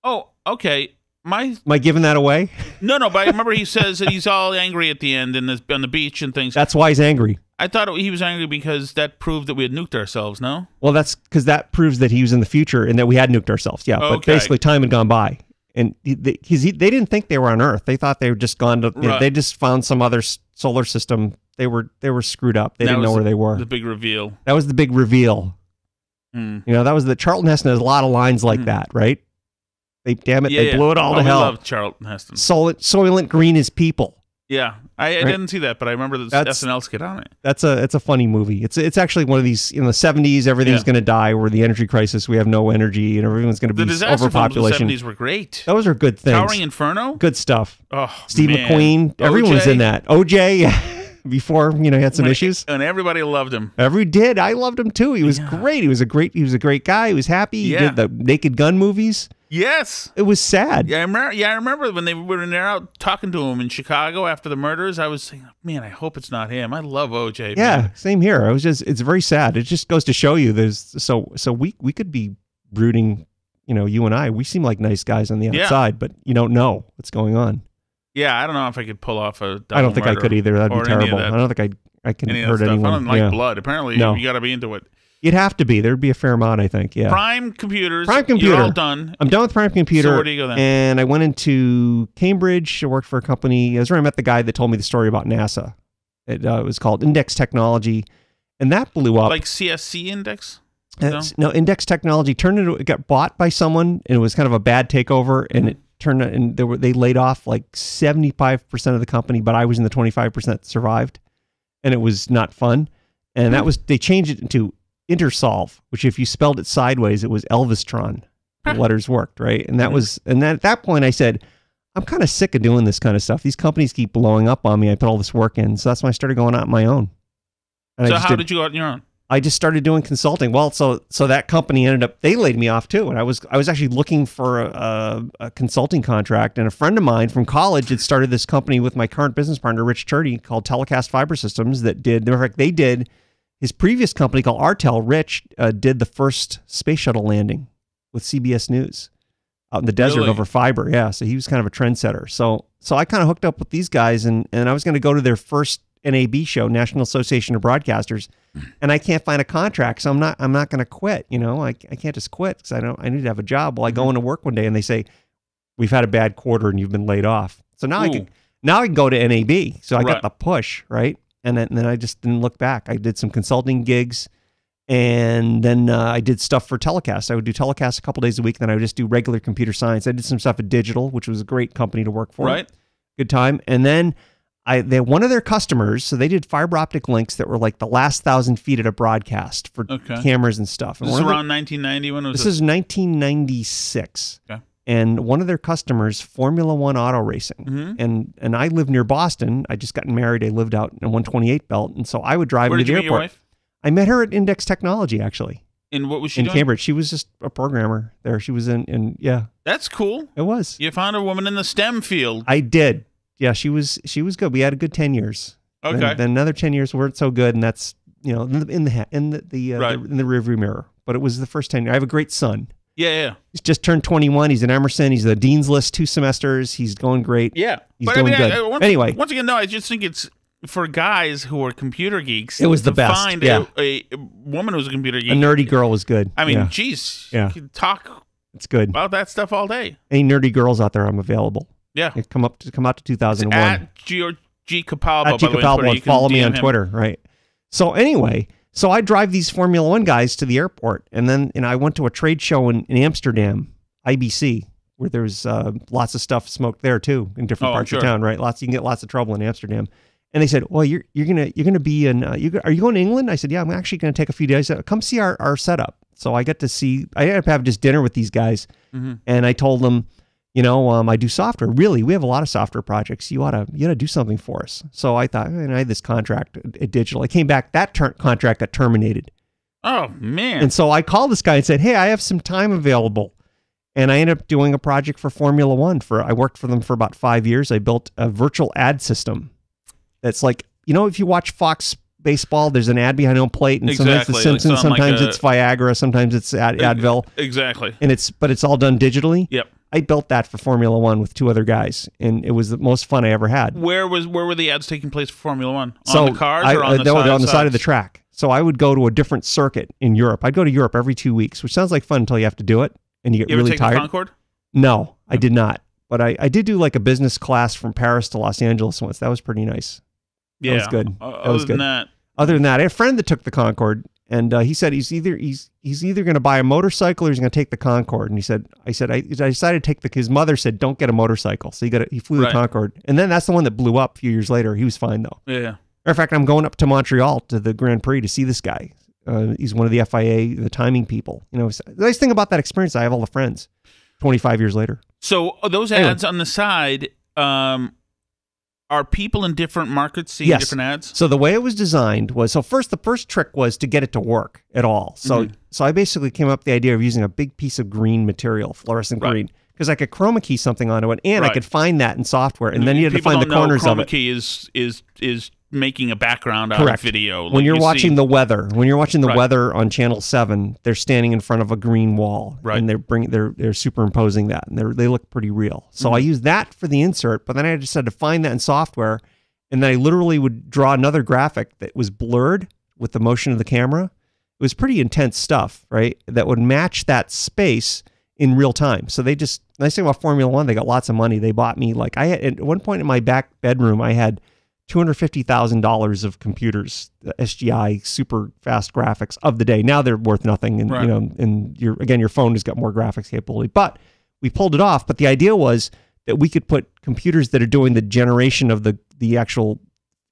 Oh, okay.
Am I giving that away?
No, but I remember he says that he's all angry at the end and on the beach and things.
That's why he's angry.
I thought he was angry because that proved that we had nuked ourselves, no?
Well, that's because that proves that he was in the future and that we had nuked ourselves. Yeah, but basically time had gone by. And they didn't think they were on Earth. They thought they were just gone to, they just found some other solar system. They were screwed up. They didn't know where they were.
The big reveal.
That was the big reveal. That was the Charlton Heston has a lot of lines like that, right? They blew it all to hell.
I love Charlton Heston.
Soylent Green is people.
Yeah, I didn't see that, but I remember the SNL skit on it.
It's a funny movie. It's actually one of these in the 70s. Everything's going to die. We're the energy crisis. We have no energy, and everyone's going to be overpopulation.
The disaster films of the 70s were great.
Those are good things.
Towering Inferno,
good stuff.
Oh,
Steve
man.
McQueen, everyone was in that. OJ. Before he had some issues,
and everybody loved him.
Did. I loved him too. He was great. He was a great guy. He was happy. He did the Naked Gun movies.
Yes,
it was sad.
Yeah, I remember when they were out talking to him in Chicago after the murders. I was saying, man, I hope it's not him. I love OJ.
Yeah,
man.
Same here. It's very sad. It just goes to show you we could be brooding. You and I, we seem like nice guys on the outside, but you don't know what's going on.
Yeah, I don't know if I could pull off a double
I don't think I
murder
could either. That'd be terrible. I don't think I can hurt anyone.
I don't like blood. Apparently,
no.
You got to be into it.
You'd have to be. There'd be a fair amount, I think. Yeah.
Prime Computers.
You're
all done.
I'm done with Prime Computer.
So where do you go then?
And I went into Cambridge. I worked for a company. That's where I met the guy that told me the story about NASA. It was called Index Technology, and that blew up.
Like CSC Index.
No, Index Technology it got bought by someone, and it was kind of a bad takeover, and it turned out, and they laid off like 75% of the company, but I was in the 25% that survived, and it was not fun. And they changed it into Intersolve, which if you spelled it sideways, it was Elvistron. The letters worked, right? And at that point I said, I'm kind of sick of doing this kind of stuff. These companies keep blowing up on me. I put all this work in, so that's when I started going out on my own. And
so how did you go out on your own?
I just started doing consulting. Well, so that company ended up, they laid me off too. And I was actually looking for a consulting contract. And a friend of mine from college had started this company with my current business partner, Rich Turdy, called Telecast Fiber Systems that did, in fact, they did, his previous company called Artel, Rich, did the first space shuttle landing with CBS News out in the desert over fiber. Yeah. So he was kind of a trendsetter. So I kind of hooked up with these guys and I was going to go to their first NAB show, National Association of Broadcasters, and I can't find a contract, so I'm not going to quit. You know, I can't just quit because I need to have a job. Well, I go into work one day and they say, we've had a bad quarter and you've been laid off. So now I can go to NAB. So I got the push, right? And then I just didn't look back. I did some consulting gigs, and then I did stuff for Telecast. I would do Telecast a couple days a week, then I would just do regular computer science. I did some stuff at Digital, which was a great company to work for. Right. Good time. And then one of their customers, so they did fiber optic links that were like the last 1,000 feet at a broadcast for cameras and stuff. And
this is around 1990? When was
this? This is 1996. Okay. And one of their customers, Formula One Auto Racing. And I live near Boston. I just gotten married. I lived out in a 128 belt. And so I would drive into the airport. Where did you meet your wife? I met her at Index Technology, actually.
And what was she doing?
In Cambridge. She was just a programmer there. She was in yeah.
That's cool.
It was.
You found a woman in the STEM field.
I did. Yeah, she was good. We had a good 10 years. Okay. Then another 10 years weren't so good, and that's in the rearview mirror. But it was the first 10 years. I have a great son.
Yeah.
He's just turned 21. He's in Emerson. He's the Dean's List 2 semesters. He's going great.
Yeah.
He's doing good. Anyway.
Once again, no, I just think it's for guys who are computer geeks.
It was the best.
Find a woman who's a computer geek.
A nerdy girl was good.
I mean, geez. Yeah. You can talk
it's good
about that stuff all day.
Any nerdy girls out there, I'm available.
Yeah.
Come out to 2001.
It's at George Capalbo.
At G Capalbo, and follow me on Twitter. Right. So anyway, I drive these Formula One guys to the airport, and then I went to a trade show in Amsterdam, IBC, where there's lots of stuff smoked there too in different parts of town. Right. You can get lots of trouble in Amsterdam. And they said, well, you're gonna be in. Are you going to England? I said, yeah, I'm actually going to take a few days. Come see our setup. So I got to see. I had to have just dinner with these guys, and I told them, I do software. Really, we have a lot of software projects. You ought to do something for us. So I thought, I had this contract at Digital. I came back. That contract got terminated.
Oh man!
And so I called this guy and said, hey, I have some time available. And I ended up doing a project for Formula One. I worked for them for about 5 years. I built a virtual ad system. That's like, if you watch Fox baseball, there's an ad behind home plate, and sometimes it's The Simpsons, sometimes it's Viagra, sometimes it's Advil.
Exactly.
But it's all done digitally.
Yep.
I built that for Formula One with 2 other guys, and it was the most fun I ever had.
Where were the ads taking place for Formula One? On the cars or on the
side? On the side of the track. So I would go to a different circuit in Europe. I'd go to Europe every 2 weeks, which sounds like fun until you have to do it, and you get really tired.
You ever take the Concorde?
No, I did not. But I did do like a business class from Paris to Los Angeles once. That was pretty nice. That was good. Other than that, I had a friend that took the Concorde, and he said he's either going to buy a motorcycle or he's going to take the Concorde. And I decided to take his mother said, don't get a motorcycle. So he flew the Concorde. And then that's the one that blew up a few years later. He was fine though.
Yeah.
Matter of fact, I'm going up to Montreal to the Grand Prix to see this guy. He's one of the FIA, the timing people. The nice thing about that experience, I have all the friends 25 years later.
So those ads on the side, are people in different markets seeing different ads?
So the way it was designed was, the first trick was to get it to work at all. So I basically came up with the idea of using a big piece of green material, fluorescent green, because I could chroma key something onto it, and I could find that in software, and then you had to find the corners of it.
Chroma key is making a background out of video.
When you're watching the weather, weather on Channel 7, they're standing in front of a green wall, and they're superimposing that, and they look pretty real. So I used that for the insert, but then I just had to find that in software, and then I literally would draw another graphic that was blurred with the motion of the camera. It was pretty intense stuff, right? That would match that space in real time. So nice thing about Formula One, they got lots of money. They bought me, at one point in my back bedroom, I had $250,000 of computers, SGI, super fast graphics of the day. Now they're worth nothing, and and your phone has got more graphics capability. But we pulled it off. But the idea was that we could put computers that are doing the generation of the actual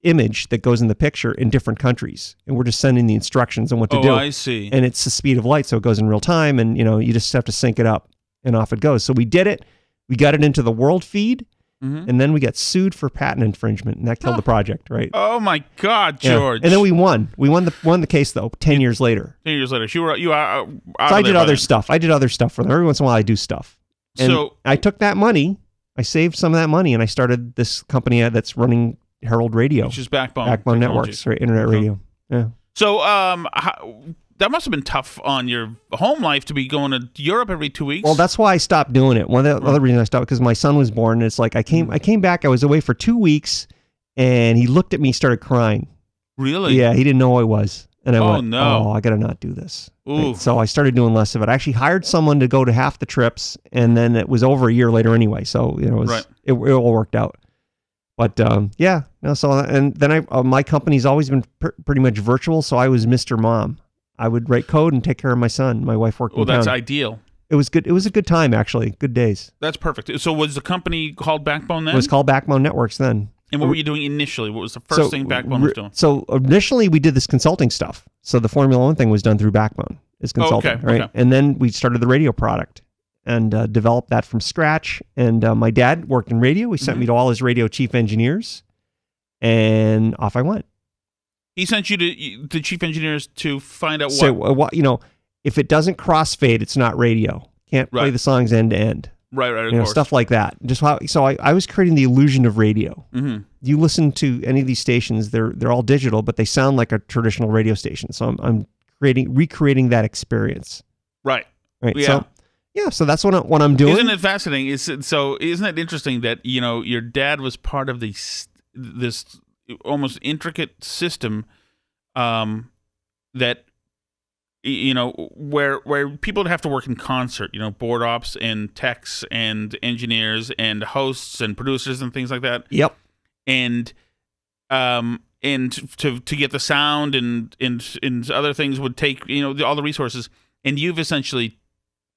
image that goes in the picture in different countries, and we're just sending the instructions on what to do.
Oh, I see.
And it's the speed of light, so it goes in real time, and you just have to sync it up, and off it goes. So we did it. We got it into the world feed. And then we got sued for patent infringement, and that killed the project, right?
Oh my God, George!
Yeah. And then we won. We won the case though. 10 years later.
10 years later, you are. Out
so I
of
did
there
other
by
stuff. I did other stuff for them. Every once in a while, I do stuff. And
So-
I took that money. I saved some of that money, and I started this company that's running Herald Radio,
which is Backbone.
Backbone
Technology.
Networks, right? Internet radio. Yeah.
So, that must have been tough on your home life to be going to Europe every 2 weeks.
Well, that's why I stopped doing it. One of the other reasons I stopped because my son was born. And it's like I came back. I was away for 2 weeks, and he looked at me, started crying.
Really?
Yeah, he didn't know who I was, and I went,
no.
"Oh, I gotta not do this."
Ooh.
Right? So I started doing less of it. I actually hired someone to go to half the trips, and then it was over a year later anyway. So it all worked out. But yeah, no. So and then my company's always been pretty much virtual. So I was Mr. Mom. I would write code and take care of my son. My wife worked in town.
That's ideal.
It was good. It was a good time, actually. Good days.
That's perfect. So was the company called Backbone then?
It was called Backbone Networks then.
And what were you doing initially? What was the first thing Backbone was doing?
So initially we did this consulting stuff. So the Formula One thing was done through Backbone as consulting, right?
Okay.
And then we started the radio product and developed that from scratch. And my dad worked in radio. He sent me to all his radio chief engineers, and off I went.
He sent you to the chief engineers to find out
So if it doesn't crossfade, it's not radio. Can't play the songs end to end.
Right, of course.
Stuff like that. Just how. So I was creating the illusion of radio. You listen to any of these stations; they're all digital, but they sound like a traditional radio station. So I'm recreating that experience. Right.
Yeah.
So that's what I'm doing.
Isn't it fascinating? Isn't it interesting that your dad was part of this almost intricate system that where people would have to work in concert, board ops and techs and engineers and hosts and producers and things like that.
Yep.
And to get the sound and other things would take all the resources, and you've essentially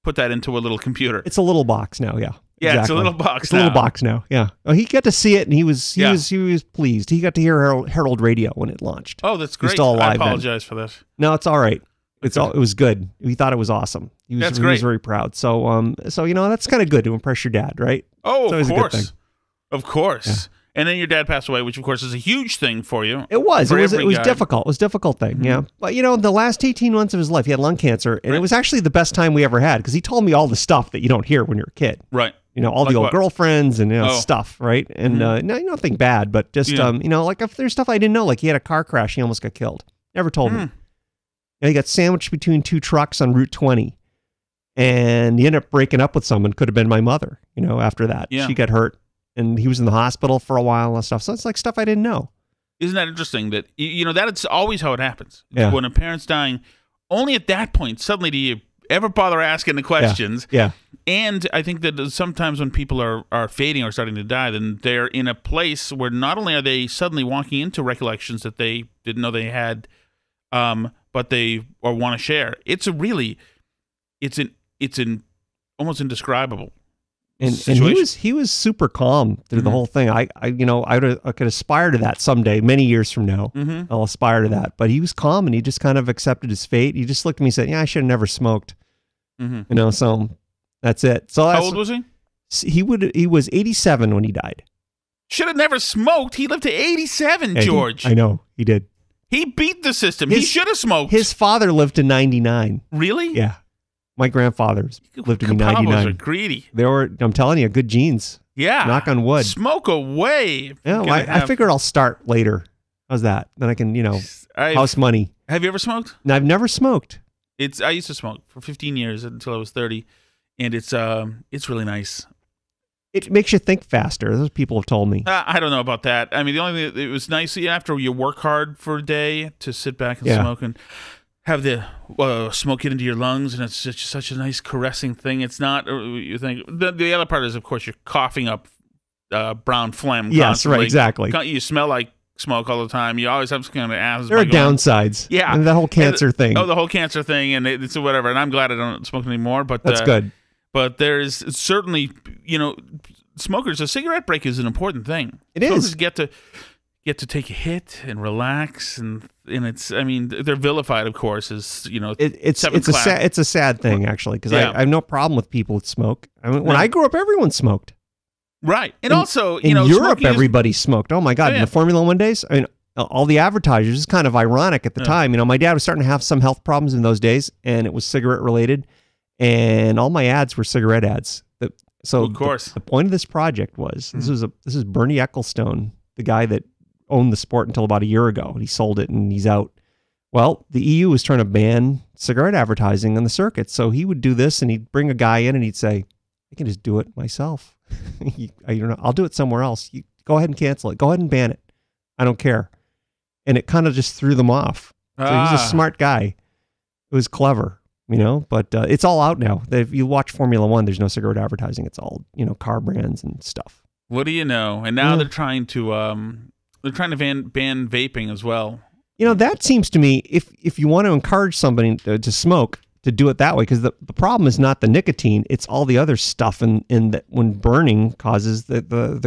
put that into a little computer.
It's a little box now. Yeah.
Yeah,
exactly.
it's a little box.
It's a little box now. Yeah. Well, he got to see it, and he was pleased. He got to hear Herald Radio when it launched.
Oh, that's great.
He's still alive.
I apologize for that.
No, it's all right. It was good. He thought it was awesome. He was very proud. So that's kind of good to impress your dad, right?
Oh,
of
course. Of course. Yeah. And then your dad passed away, which of course is a huge thing for you.
It was. It was difficult. It was a difficult thing. Yeah. But the last 18 months of his life, he had lung cancer, and it was actually the best time we ever had because he told me all the stuff that you don't hear when you're a kid.
Right.
All like the old girlfriends and stuff, right? And nothing bad, but just like if there's stuff I didn't know, like he had a car crash, he almost got killed. Never told me. He got sandwiched between two trucks on Route 20, and he ended up breaking up with someone. Could have been my mother. After that, she got hurt, and he was in the hospital for a while and stuff. So it's like stuff I didn't know.
Isn't that interesting? That that's always how it happens.
Yeah.
When a parent's dying, only at that point suddenly do you ever bother asking the questions.
Yeah.
And I think that sometimes when people are fading or starting to die, then they're in a place where not only are they suddenly walking into recollections that they didn't know they had, but they want to share. It's an almost indescribable situation.
And he was super calm through the whole thing. I could aspire to that someday, many years from now. I'll aspire to that. But he was calm, and he just kind of accepted his fate. He just looked at me and said, "Yeah, I should have never smoked." So that's it. So
how old was he?
He was 87 when he died.
Should have never smoked. He lived to 87, George.
I know he did.
He beat the system. He should have smoked.
His father lived to 99.
Really?
Yeah. My grandfathers lived to be 99.
Are greedy.
I'm telling you, good genes.
Yeah.
Knock on wood.
Smoke away.
Yeah, I figure I'll start later. How's that? Then I can, house money.
Have you ever smoked?
No, I've never smoked.
I used to smoke for 15 years until I was 30, and it's really nice.
It makes you think faster. Those people have told me.
I don't know about that. I mean, the only thing, it was nice after you work hard for a day to sit back and smoke and have the smoke get into your lungs, and it's just such a nice caressing thing. It's not, you think, the other part is, of course, you're coughing up brown phlegm.
Yes,
constantly.
right, exactly.
You smell like smoke all the time. You always have some kind of asthma.
There are downsides.
Yeah.
And that whole cancer thing.
Oh, the whole cancer thing, and it's whatever. And I'm glad I don't smoke anymore. But
that's good.
But there's certainly, smokers, a cigarette break is an important thing.
It is.
Smokers get to take a hit and relax, and it's, I mean, they're vilified, of course, as
it's a sad thing actually, because I have no problem with people that smoke. I mean, when I grew up, everyone smoked.
Right. And also,
in Europe,
smoking
everybody smoked. Oh my God.
Yeah.
In the Formula One days, I mean, all the advertisers, it's kind of ironic at the time. You know, my dad was starting to have some health problems in those days, and it was cigarette related. And all my ads were cigarette ads. So
of course.
The point of this project was, this is Bernie Ecclestone, the guy that owned the sport until about a year ago. And he sold it and he's out. Well, the EU was trying to ban cigarette advertising on the circuit. So he would do this and he'd bring a guy in and he'd say, I can just do it myself. I'll do it somewhere else. You go ahead and cancel it. Go ahead and ban it. I don't care. And it kind of just threw them off. So he's a smart guy. It was clever, you know, but it's all out now. If you watch Formula One, there's no cigarette advertising. It's all, you know, car brands and stuff.
What do you know? And now they're trying to ban vaping as well.
You know, that seems to me, if you want to encourage somebody to smoke, to do it that way, because the problem is not the nicotine, it's all the other stuff in that when burning causes the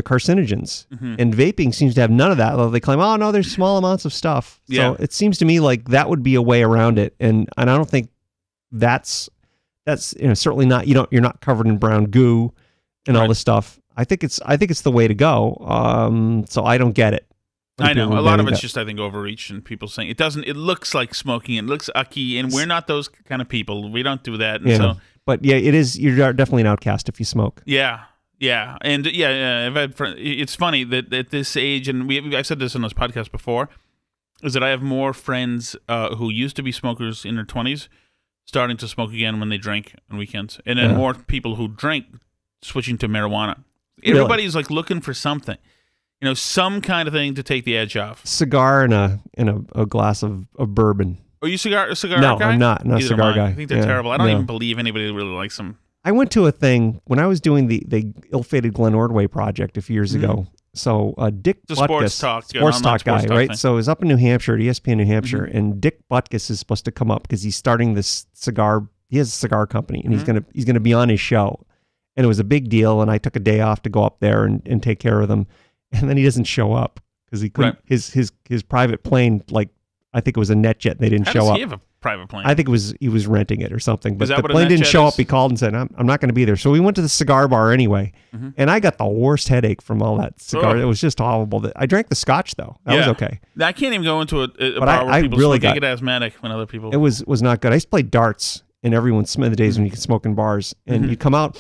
carcinogens. And vaping seems to have none of that, although they claim, oh no, there's small amounts of stuff. So it seems to me like that would be a way around it. And I don't think that's you know, certainly not, you're not covered in brown goo and all this stuff. I think it's the way to go. So I don't get it.
I know. A lot of it's just, I think, overreach and people saying it looks like smoking. It looks ucky, and we're not those kind of people. We don't do that. And so,
but yeah, it is. You're definitely an outcast if you smoke.
Yeah. And I've had it's funny that at this age, and I've said this on this podcast before, is that I have more friends who used to be smokers in their 20s starting to smoke again when they drink on weekends, and then more people who drink switching to marijuana. Everybody's like looking for something. You know, some kind of thing to take the edge off.
Cigar and a glass of bourbon.
Are you a cigar
no,
guy?
I'm not. Not a cigar guy.
I think they're terrible. I don't even believe anybody really likes them.
I went to a thing when I was doing the ill-fated Glen Ordway project a few years ago. So Dick Butkus, sports talk guy, right?
Thing.
So it was up in New Hampshire, at ESPN New Hampshire, and Dick Butkus is supposed to come up because he's starting this cigar. He has a cigar company, and he's gonna be on his show. And it was a big deal, and I took a day off to go up there and take care of them. And then he doesn't show up because he couldn't. His private plane, like I think it was a NetJet, and they didn't show up.
He have a private plane?
I think he was renting it or something. But the plane didn't show up. He called and said, "I'm not going to be there." So we went to the cigar bar anyway, and I got the worst headache from all that cigar. It was just horrible. I drank the scotch though. That was okay.
I can't even go into a bar where people really get asthmatic when other people.
It was not good. I used to play darts, and everyone's the days when you could smoke in bars, and you come out.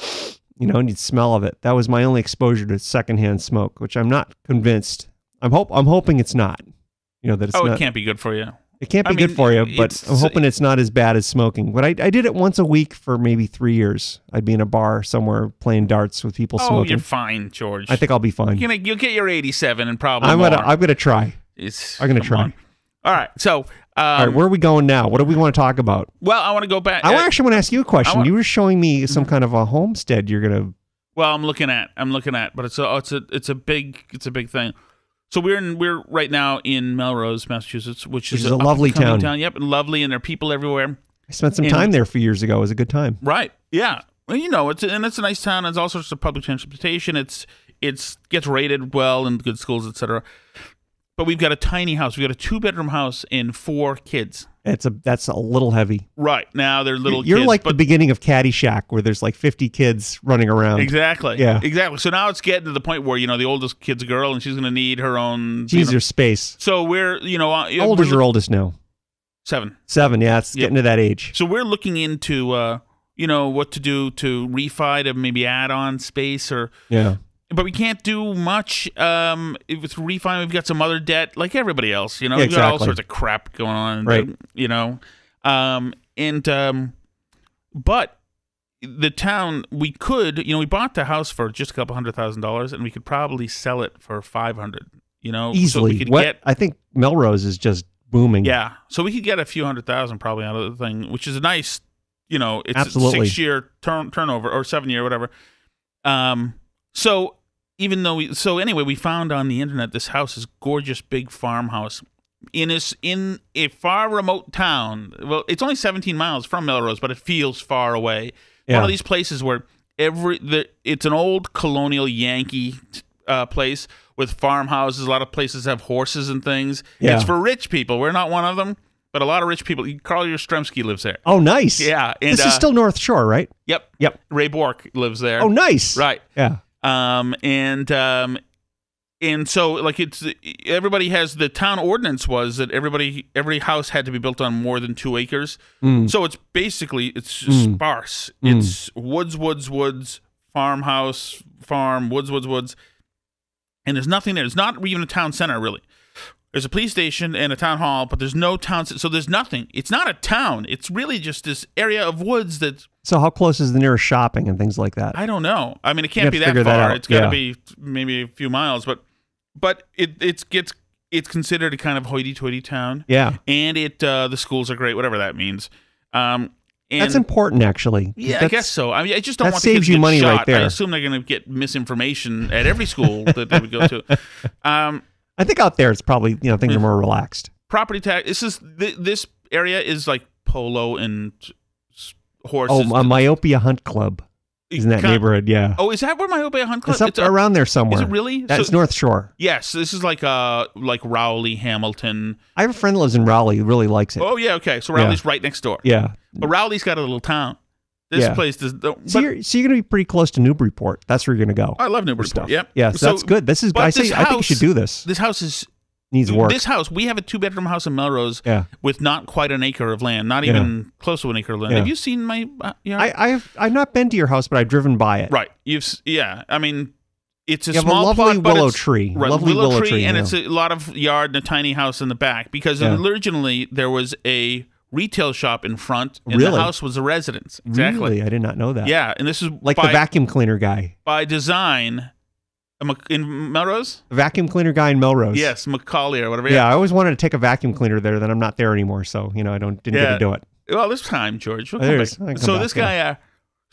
You know, and you'd smell of it. That was my only exposure to secondhand smoke, which I'm not convinced. I'm hoping it's not. You know that it's not.
It can't be good for you.
It can't be good for you, but I'm hoping it's not as bad as smoking. But I did it once a week for maybe 3 years. I'd be in a bar somewhere playing darts with people smoking.
Oh, you're fine, George.
I think I'll be fine.
You'll get your 87 and probably
I'm
more.
gonna try. I'm gonna try.
All right, so.
All right, where are we going now? What do we want to talk about?
Well, I want to go back.
I actually want to ask you a question. You were showing me some kind of a homestead you're gonna.
Well, I'm looking at, but it's a big thing. So we're right now in Melrose, Massachusetts, which is
a lovely town.
Yep, and lovely, and there are people everywhere.
I spent some time there a few years ago. It was a good time.
Right? Yeah. Well, you know, it's a nice town. It's all sorts of public transportation. It gets rated well in good schools, etc. But we've got a tiny house. We've got a 2-bedroom house and 4 kids. That's a little heavy.
Right.
Now they're little
You're
kids.
You're like the beginning of Caddyshack where there's like 50 kids running around.
Exactly.
Yeah.
Exactly. So now it's getting to the point where, you know, the oldest kid's a girl and she's going to need her own...
There's space.
So we're, you know...
How old is your oldest now?
7.
7, yeah. It's getting to that age.
So we're looking into, you know, what to do to refi to maybe add on space or...
Yeah.
But we can't do much. If it's refi, we've got some other debt, like everybody else. You know,
we've
got all sorts of crap going on.
Right.
You know, but the town, we could, you know, we bought the house for just a couple $100,000, and we could probably sell it for $500. You know,
easily.
So we could
I think Melrose is just booming.
Yeah, so we could get a few $100,000 probably out of the thing, which is a nice, you know, it's
Absolutely.
a 6-year turnover or 7-year, whatever. So. Even though anyway, we found on the internet this house, this gorgeous big farmhouse in a far remote town. Well, it's only 17 miles from Melrose, but it feels far away.
Yeah.
One of these places where it's an old colonial Yankee place with farmhouses. A lot of places have horses and things.
Yeah.
It's for rich people. We're not one of them, but a lot of rich people. Carl Yastrzemski lives there.
Oh, nice.
Yeah. And,
this is still North Shore, right?
Yep.
Yep.
Ray Bork lives there.
Oh, nice.
Right.
Yeah.
And so, like, everybody has the town ordinance was that every house had to be built on more than 2 acres. So it's basically sparse. It's woods, farmhouse, farm, woods, and there's nothing there. There's not even a town center really. There's a police station and a town hall, but there's no town. So there's nothing. It's not a town. It's really just this area of woods that.
So how close is the nearest shopping and things like that?
I don't know. I mean, it can't be that far. It's got to be maybe a few miles, but it's considered a kind of hoity-toity town.
Yeah,
and the schools are great, whatever that means. And
that's important, actually.
Yeah, I guess so. I mean, I just don't want
the kids to get
money
shot.
Right there. I assume they're going to get misinformation at every school that they would go to.
I think out there it's probably things are more relaxed.
Property tax. This area is like polo and horses.
Oh, a myopia hunt club is in that neighborhood. Yeah.
Oh, is that where myopia hunt club?
It's around there somewhere.
Is it really?
That's North Shore.
Yes, this is like Rowley, Hamilton.
I have a friend that lives in Rowley who really likes it.
Oh yeah, okay. So Rowley's right next door.
Yeah.
But Rowley's got a little town. This place does.
So you're going to be pretty close to Newburyport. That's where you're going to go.
I love Newburyport. Yep.
Yeah. So that's good. This is. I think you should do this.
This house
needs work.
This house, we have a 2-bedroom house in Melrose.
Yeah.
With not quite an acre of land, not even close to an acre of land.
Yeah.
Have you seen my yard?
I've not been to your house, but I've driven by it.
Right. I mean, it's a
you
small
have a lovely
plot,
willow tree.
Right,
lovely willow tree,
and it's a lot of yard and a tiny house in the back because originally there was a retail shop in front, and the house was a residence. Exactly.
Really? I did not know that.
Yeah, and this is
like the vacuum cleaner guy
by design. In Melrose?
The vacuum cleaner guy in Melrose.
Yes, Macaulay or whatever.
Yeah, I always wanted to take a vacuum cleaner there. Then I'm not there anymore, so I didn't get to do it.
Well, this time, George. We'll come back. So this guy.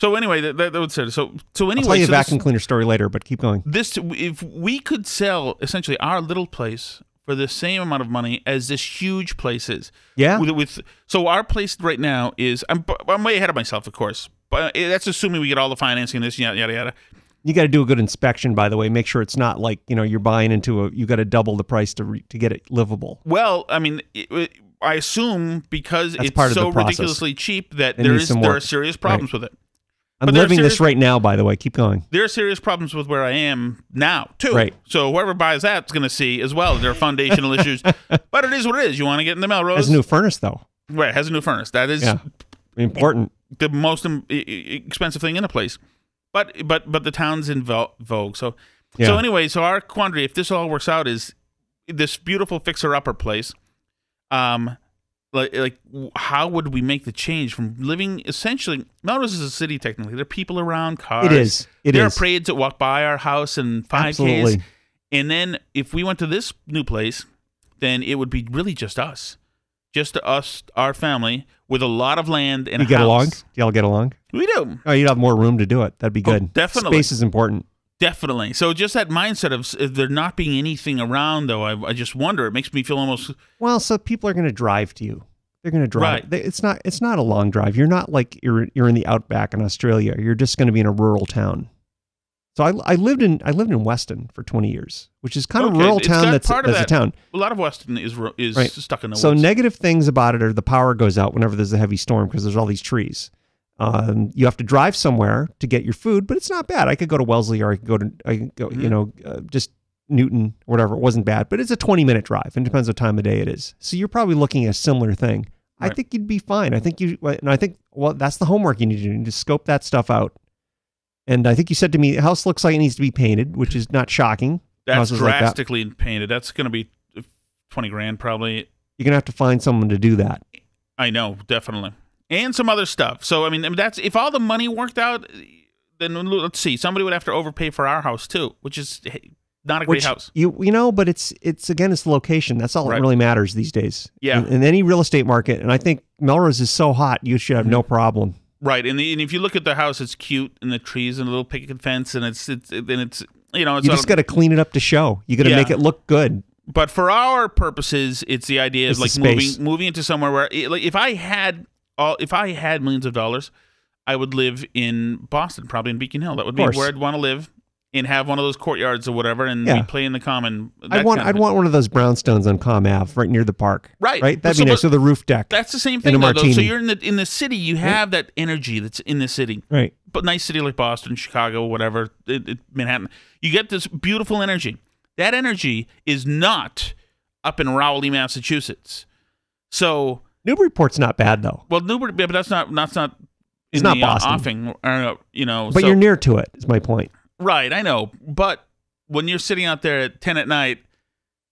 So anyway, that would say so. So anyway,
I'll tell you a vacuum cleaner story later, but keep going.
If we could sell essentially our little place for the same amount of money as this huge place is.
Yeah.
So our place right now is. I'm way ahead of myself, of course, but that's assuming we get all the financing. This yada yada yada.
You got to do a good inspection, by the way. Make sure it's not like you're buying into you got to double the price to get it livable.
Well, I mean, I assume because it's so ridiculously cheap that there are serious problems with it.
I'm living this right now, by the way. Keep going.
There are serious problems with where I am now, too.
Right.
So whoever buys that's going to see as well. There are foundational issues. But it is what it is. You want to get in the Melrose.
It has a new furnace, though.
Right. It has a new furnace. That is
important.
The most expensive thing in a place. But the town's in vogue. So anyway, so our quandary, if this all works out, is this beautiful fixer-upper place. Like how would we make the change from living essentially? Melrose is a city technically. There are people around, cars.
It is.
There are parades that walk by our house and 5Ks.
Absolutely.
And then if we went to this new place, then it would be really just us, our family, with a lot of land and a house.
You get along? Do y'all get along?
We do.
Oh, you'd have more room to do it. That'd be good.
Oh, definitely.
Space is important.
Definitely. So just that mindset of there not being anything around, though, I just wonder. It makes me feel almost.
Well, so people are going to drive to you. They're going to drive.
Right.
It's not a long drive. You're not like you're in the outback in Australia. You're just going to be in a rural town. So I lived in Weston for 20 years, which is kind of a rural town that's a town.
A lot of Weston is
right.
Stuck in the woods.
So negative things about it are the power goes out whenever there's a heavy storm because there's all these trees. You have to drive somewhere to get your food, but it's not bad. I could go to Wellesley or I could go just Newton or whatever. It wasn't bad, but it's a 20-minute drive and it depends what time of day it is. So you're probably looking at a similar thing. Right. I think you'd be fine. I think that's the homework you need to do. You need to scope that stuff out. And I think you said to me, the house looks like it needs to be painted, which is not shocking.
That's drastically painted. That's going to be $20,000 probably.
You're going to have to find someone to do that.
I know, definitely. And some other stuff. So, I mean, that's if all the money worked out, then let's see. Somebody would have to overpay for our house, too, which is not a great house.
But it's the location. That's all that really matters these days.
Yeah.
In any real estate market. And I think Melrose is so hot, you should have no problem.
Right, and if you look at the house, it's cute, and the trees and a little picket fence, and it's you
just got to clean it up to show. You got to make it look good.
But for our purposes, it's the idea of like moving into somewhere where, like, if I had millions of dollars, I would live in Boston, probably in Beacon Hill. That would be where I'd want to live. And have one of those courtyards or whatever, and we play in the common. I'd
want one of those brownstones on Com Ave, right near the park.
Right.
That'd be nice. So the roof deck.
That's the same thing, though. So you're in the city. You have that energy that's in the city.
Right.
but nice city like Boston, Chicago, whatever, Manhattan, you get this beautiful energy. That energy is not up in Rowley, Massachusetts. So
Newburyport's not bad though.
Well, Newbury, but that's not
It's
in
not
the
Boston.
offing, you know.
But
so,
you're near to it, is my point.
Right, I know. But when you're sitting out there at 10 at night,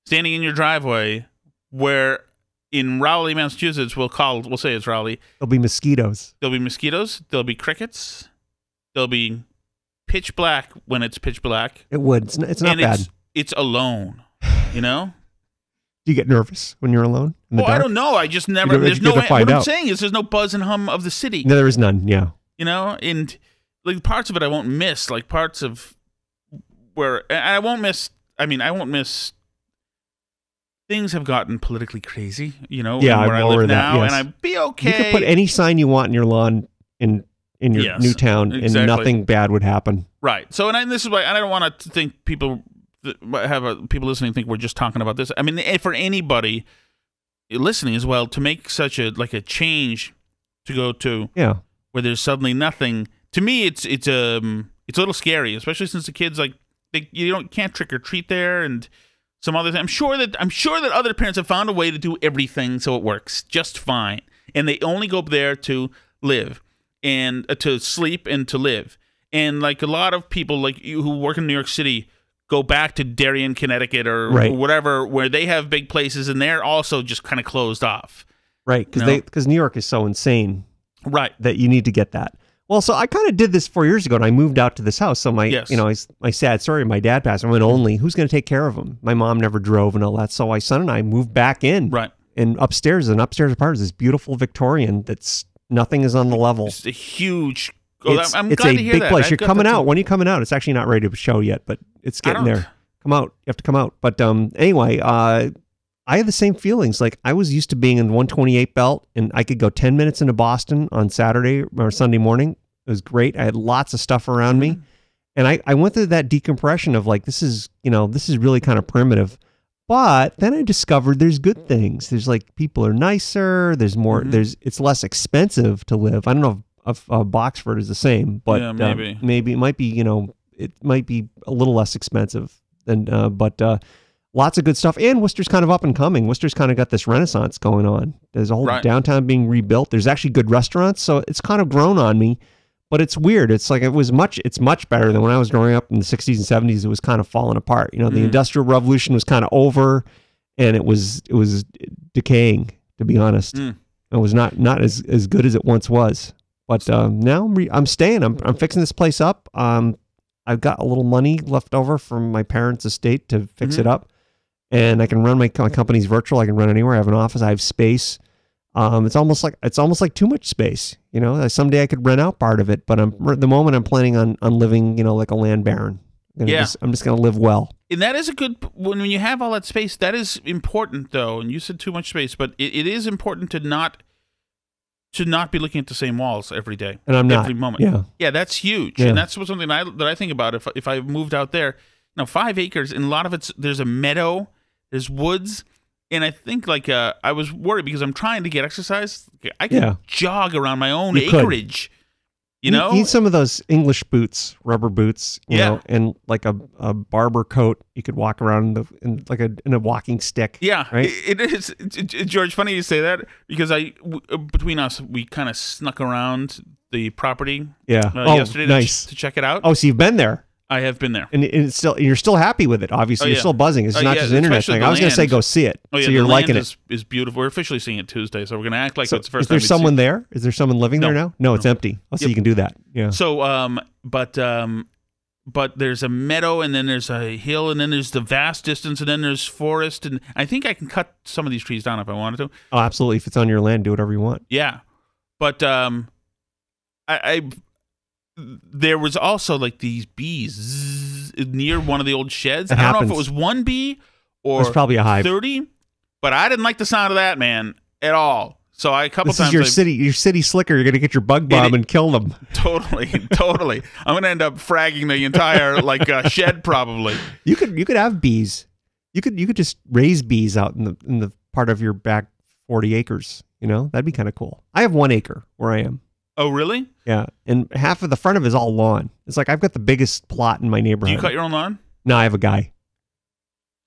standing in your driveway, where in Rowley, Massachusetts, we'll say it's Rowley.
There'll be mosquitoes.
There'll be mosquitoes. There'll be crickets. There'll be pitch black when it's pitch black.
It would. It's not
and
bad.
It's alone, you know?
Do you get nervous when you're alone in the dark?
I don't know. I just never.
You don't
There's
get
no.
to find
What I'm
out.
saying is, there's no buzz and hum of the city.
No, there is none. Yeah.
You know, and like parts of it I won't miss. Like parts of where and I won't miss. I mean, I won't miss. Things have gotten politically crazy. You know,
Yeah,
where I
I'm aware
live
of that,
now,
yes.
and I'd be okay.
You could put any sign you want in your lawn in your
Yes,
new town,
exactly.
and nothing bad would happen.
Right. So, and this is why I don't want to think people people listening think we're just talking about this. I mean, for anybody listening as well, to make such a change to go to where there's suddenly nothing. To me, it's a little scary, especially since the kids can't trick or treat there and some other thing. I'm sure that other parents have found a way to do everything so it works just fine, and they only go up there to live and to sleep and to live. And like a lot of people like you who work in New York City go back to Darien, Connecticut or whatever, where they have big places and they're also just kind of closed off.
Right, because New York is so insane.
Right.
That you need to get that. Well, so I kind of did this 4 years ago, and I moved out to this house. So my sad story, my dad passed. I went only. Who's going to take care of him? My mom never drove and all that. So my son and I moved back in.
Right.
And upstairs, an upstairs apartment is this beautiful Victorian that's nothing is on the level.
It's a huge.
I'm glad to hear big place. You're coming out. When are you coming out? It's actually not ready to show yet, but it's getting there. Come out. You have to come out. But anyway, I had the same feelings. Like I was used to being in 128 belt, and I could go 10 minutes into Boston on Saturday or Sunday morning. It was great. I had lots of stuff around me, and I went through that decompression of like this is really kind of primitive. But then I discovered there's good things. There's like people are nicer. There's more. It's less expensive to live. I don't know if Boxford is the same, but maybe it might be. It might be a little less expensive than. But lots of good stuff. And Worcester's kind of up and coming. Worcester's kind of got this renaissance going on. There's a whole downtown being rebuilt. There's actually good restaurants, so it's kind of grown on me. But it's weird. It's like it's much better than when I was growing up in the 60s and 70s. It was kind of falling apart. The Industrial Revolution was kind of over, and it was decaying, to be honest. It was not as good as it once was. But now I'm staying. I'm fixing this place up. I've got a little money left over from my parents' estate to fix it up, and I can run my company's virtual. I can run anywhere. I have an office. I have space. It's almost like too much space. Someday I could rent out part of it, but at the moment I'm planning on living, like a land baron. I'm just going to live well.
And that is a good, when you have all that space, that is important though. And you said too much space, but it is important to not be looking at the same walls every day.
And I'm not.
Every moment. Yeah, that's huge.
Yeah.
And that's something that I think about if I moved out there. 5 acres, and a lot of there's a meadow, there's woods. And I think I was worried because I'm trying to get exercise. I can jog around my own acreage. You
need some of those English boots, rubber boots, you know, and like a barber coat. You could walk around in a walking stick.
Yeah,
right.
It is, George. Funny you say that because between us, we kind of snuck around the property. Yesterday to check it out.
Oh, so you've been there.
I have been there,
and you're still happy with it. Obviously, you're still buzzing. It's not just an internet thing. I was going to say go see it.
Oh yeah,
so you're liking it.
Is beautiful. We're officially seeing it Tuesday, so we're going to act like it's the first.
Is there
time
someone there? Is there someone living there now? No, it's empty. Oh, so you can do that. Yeah.
So, but there's a meadow, and then there's a hill, and then there's the vast distance, and then there's forest, and I think I can cut some of these trees down if I wanted to.
Oh, absolutely. If it's on your land, do whatever you want.
Yeah, but there was also like these bees near one of the old sheds. I don't know if it was one bee or
there's probably a hive.
30, but I didn't like the sound of that, man, at all. So a couple times.
This is your city slicker. You're going to get your bug bomb and kill them.
Totally. I'm going to end up fragging the entire shed probably.
You could have bees. You could just raise bees out in the part of your back 40 acres. That'd be kind of cool. I have 1 acre where I am.
Oh, really?
Yeah, and half of the front of it is all lawn. It's like I've got the biggest plot in my neighborhood.
Do you cut your own lawn?
No, I have a guy.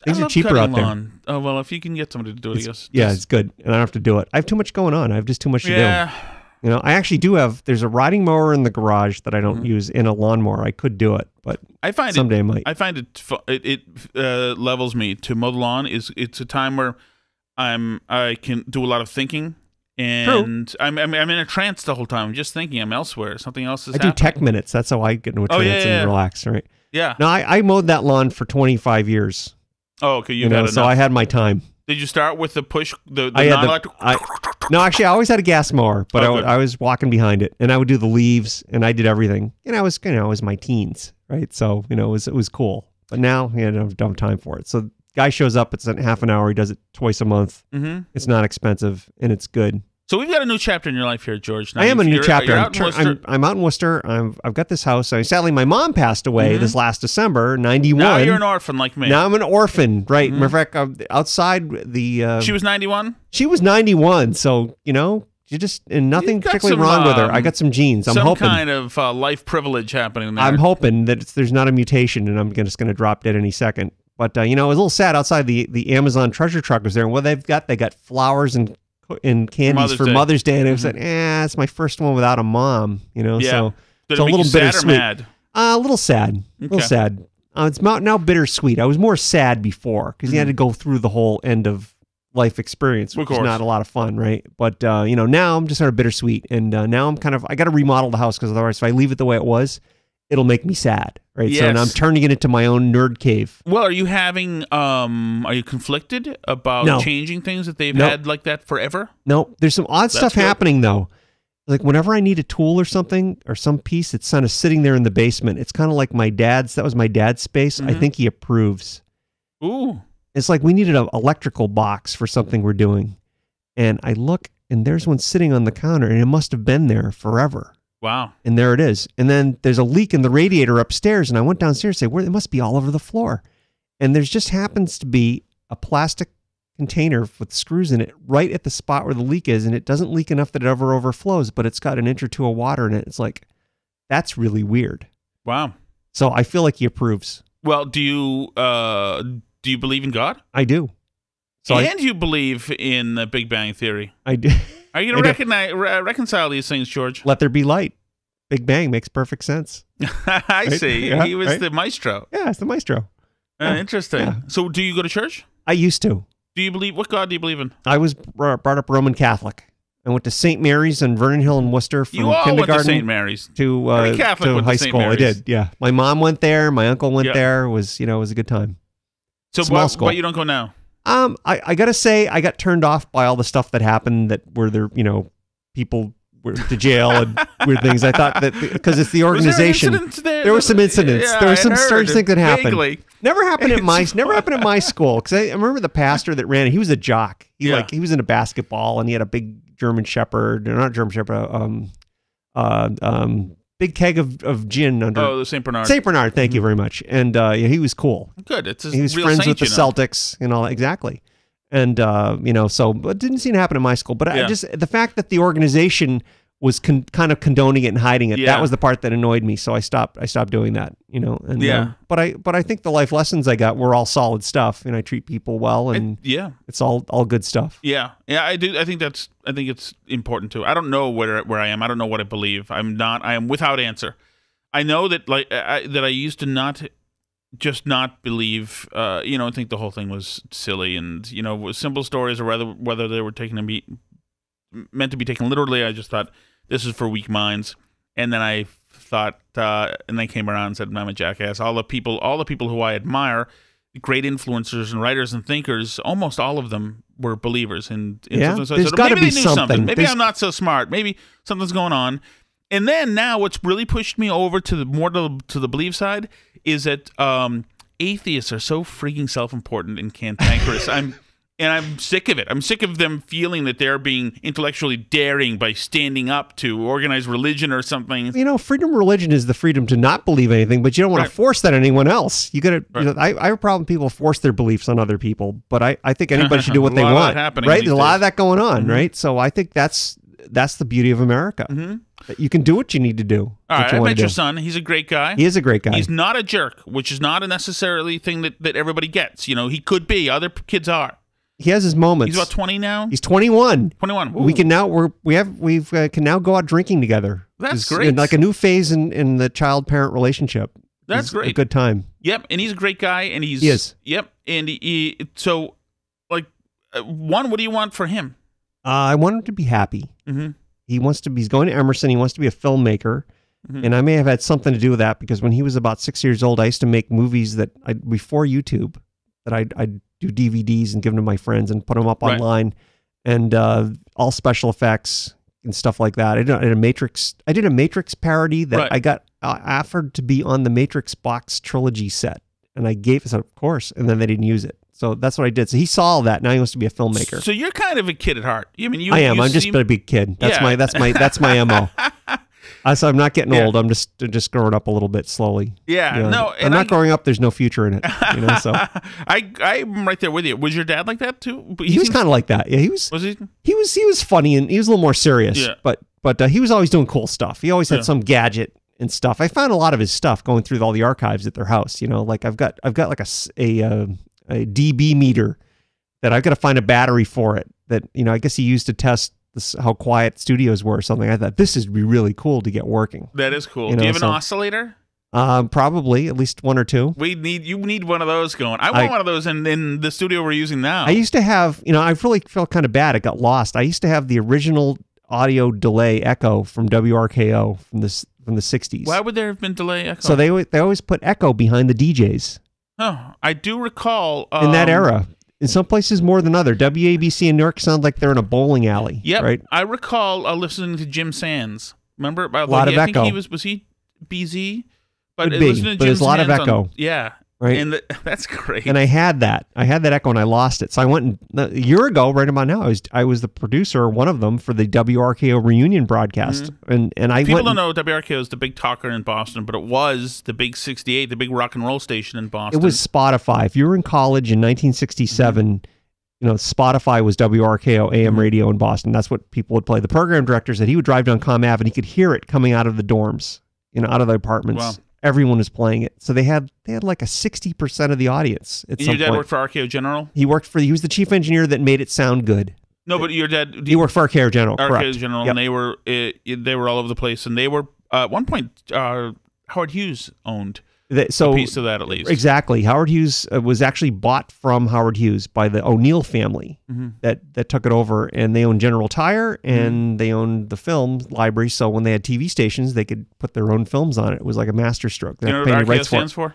Things
I
are
love
cheaper
cutting
out there.
lawn. Oh, well, if you can get somebody to do it, I guess.
Yeah, it's good, and I don't have to do it. I have too much going on. I have just too much to do. You know, I actually do have. There's a riding mower in the garage that I don't use, in a lawnmower. I could do it, but someday I might.
I find it levels me to mow the lawn. It's a time where I can do a lot of thinking, and I'm in a trance the whole time. I'm just thinking. I'm elsewhere. Something else is happening.
I do tech minutes. That's how I get into a trance and relax. Right?
Yeah.
No, I mowed that lawn for 25 years.
Oh, okay.
So I had my time.
Did you start with the push, the non-electric?
No, actually, I always had a gas mower, but I was walking behind it, and I would do the leaves, and I did everything. And I was, it was my teens, right? So, it was cool. But now, I don't have time for it. So, guy shows up, it's in half an hour. He does it twice a month. Mm-hmm. It's not expensive, and it's good.
So we've got a new chapter in your life here, George. Now,
I am a new chapter.
I'm
out in Worcester. I've got this house. Sadly, my mom passed away this last December, 91.
Now you're an orphan like me.
Now I'm an orphan, right? Matter of fact, outside the...
she was 91?
She was 91, so, you just... And nothing particularly wrong with her. I got some genes. I'm hoping.
Some kind of life privilege happening there.
I'm hoping that there's not a mutation, and I'm just going to drop dead any second. But, it was a little sad. Outside, the Amazon treasure truck was there, and what they got flowers and candies for Mother's Day, and I said, it's my first one without a mom, so it's a little bittersweet. A little sad. A little sad. It's now bittersweet. I was more sad before because you had to go through the whole end of life experience, which is not a lot of fun, right? But now I'm just sort of bittersweet, and now I'm I got to remodel the house because otherwise, if I leave it the way it was, it'll make me sad, right?
Yes.
So now I'm turning it into my own nerd cave.
Well, are you having, are you conflicted about changing things that they've had like that forever?
No, there's some odd stuff happening though. Like whenever I need a tool or something or some piece, it's kind of sitting there in the basement. It's kind of like that was my dad's space. I think he approves.
Ooh.
It's like we needed an electrical box for something we're doing. And I look and there's one sitting on the counter and it must have been there forever.
Wow.
And there it is. And then there's a leak in the radiator upstairs. And I went downstairs and said, it must be all over the floor. And there just happens to be a plastic container with screws in it right at the spot where the leak is. And it doesn't leak enough that it ever overflows, but it's got an inch or two of water in it. It's like, that's really weird.
Wow.
So I feel like he approves.
Well, do you believe in God?
I do. So
you believe in the Big Bang Theory?
I do.
Are you going to reconcile these things, George?
Let there be light. Big Bang makes perfect sense.
I see. Yeah, he was the maestro.
Yeah, it's the maestro.
Interesting. Yeah. So do you go to church?
I used to.
What God do you believe in?
I was brought up Roman Catholic. I went to St. Mary's in Vernon Hill in Worcester from kindergarten
went to St. Mary's.
To high school. I did, yeah. My mom went there. My uncle went there. It was a good time.
So why you don't go now?
I got to say, I got turned off by all the stuff that happened that were there, people were to jail and weird things. I thought that because it's the organization. There were some incidents.
Yeah,
there were some strange things that happened.
Vaguely.
Never happened at my school. Because I remember the pastor that ran it. He was a jock. He was into basketball and he had a big German Shepherd, or not German Shepherd, big keg of gin under.
Oh, the St. Bernard.
St. Bernard, thank you very much. And he was cool.
Good.
He was friends with the Celtics and all that. Exactly. And, so it didn't seem to happen in my school. But the fact that the organization was kind of condoning it and hiding it, that was the part that annoyed me. So I stopped doing that, And, but I think the life lessons I got were all solid stuff, and I treat people well, and it's all good stuff.
Yeah. Yeah, I do. I think it's important too. I don't know where I am. I don't know what I believe. I am without answer. I know that that I used to not believe, and think the whole thing was silly and, simple stories, or whether they were meant to be taken literally. I just thought this is for weak minds. And then I thought, and they came around and said, I'm a jackass. All the people who I admire, great influencers and writers and thinkers, almost all of them were believers in something. So
there's got to be something.
Maybe I'm not so smart. Maybe something's going on. And then now what's really pushed me over to the believe side is that atheists are so freaking self-important and cantankerous. And I'm sick of it. I'm sick of them feeling that they're being intellectually daring by standing up to organized religion or something.
Freedom of religion is the freedom to not believe anything, but you don't want to force that on anyone else. You got to. I have a problem with people force their beliefs on other people, but I think anybody should do what they want.
Right?
There's a lot of that going on, right? So I think that's that's the beauty of America. That you can do what you need to do.
All right, I met your son. He's a great guy.
He is a great guy.
He's not a jerk, which is not a necessarily thing that everybody gets. You know, he could be. Other kids are.
He has his moments.
He's about 20 now.
He's 21.
21. Ooh.
We can now can now go out drinking together.
That's great.
Like a new phase in the child-parent relationship.
That's great.
A good time.
Yep, and he's a great guy, and he
is.
Yep, and so like one. What do you want for him?
I want him to be happy. He's going to Emerson. He wants to be a filmmaker. And I may have had something to do with that because when he was about 6 years old, I used to make movies before YouTube that I'd do DVDs and give them to my friends and put them up online, and all special effects and stuff like that. I did a Matrix parody that I got offered to be on the Matrix box trilogy set, and I said of course, and then they didn't use it. So that's what I did. So he saw all that. Now he wants to be a filmmaker.
So you're kind of a kid at heart. I mean,
I am. I'm just a big kid. That's my MO. So I'm not getting old. I'm just growing up a little bit slowly.
Yeah.
You know,
No,
I'm not growing up. There's no future in it. You know. So
I'm right there with you. Was your dad like that too?
He was kind of like that. Yeah. He was.
Was he?
He was funny and he was a little more serious.
Yeah.
But he was always doing cool stuff. He always had some gadget and stuff. I found a lot of his stuff going through all the archives at their house. You know, like I've got like a dB meter that I've got to find a battery for it that, you know, I guess he used to test how quiet studios were or something. I thought this would be really cool to get working.
That is cool.
You know,
do you have an oscillator?
Probably at least one or two.
You need one of those going. I want one of those in the studio we're using now.
I used to have, you know, I really felt kind of bad. It got lost. I used to have the original audio delay echo from WRKO from the 60s.
Why would there have been delay echo?
So they always put echo behind the DJs.
Oh, I do recall
in that era. In some places more than other. WABC in New York sounds like they're in a bowling alley.
Yep.
Right?
I recall listening to Jim Sands. Remember?
A lot of echo.
I think was he BZ?
But there's a lot of echo.
Yeah.
Right.
And that's great.
And I had that echo and I lost it. So I went a year ago, right about now, I was the producer, one of them, for the WRKO reunion broadcast. And I
People don't know WRKO is the big talker in Boston, but it was the big 68, the big rock and roll station in Boston.
It was Spotify. If you were in college in 1967, you know, Spotify was WRKO AM radio in Boston. That's what people would play. The program director said he would drive down Comm Ave and he could hear it coming out of the dorms, you know, out of the apartments.
Wow.
Everyone was playing it. So they had like a 60% of the audience at some point.
And your dad worked for RKO General?
He was the chief engineer that made it sound good.
No, but your dad...
He worked for RKO General, correct.
RKO General,
Yep.
and they were all over the place. And they were, at one point, Howard Hughes owned a piece of that, at least.
Exactly. Howard Hughes was actually bought from Howard Hughes by the O'Neill family that took it over, and they owned General Tire, and they owned the film library, so when they had TV stations, they could put their own films on it. It was like a masterstroke.
Do you know what RKO stands for?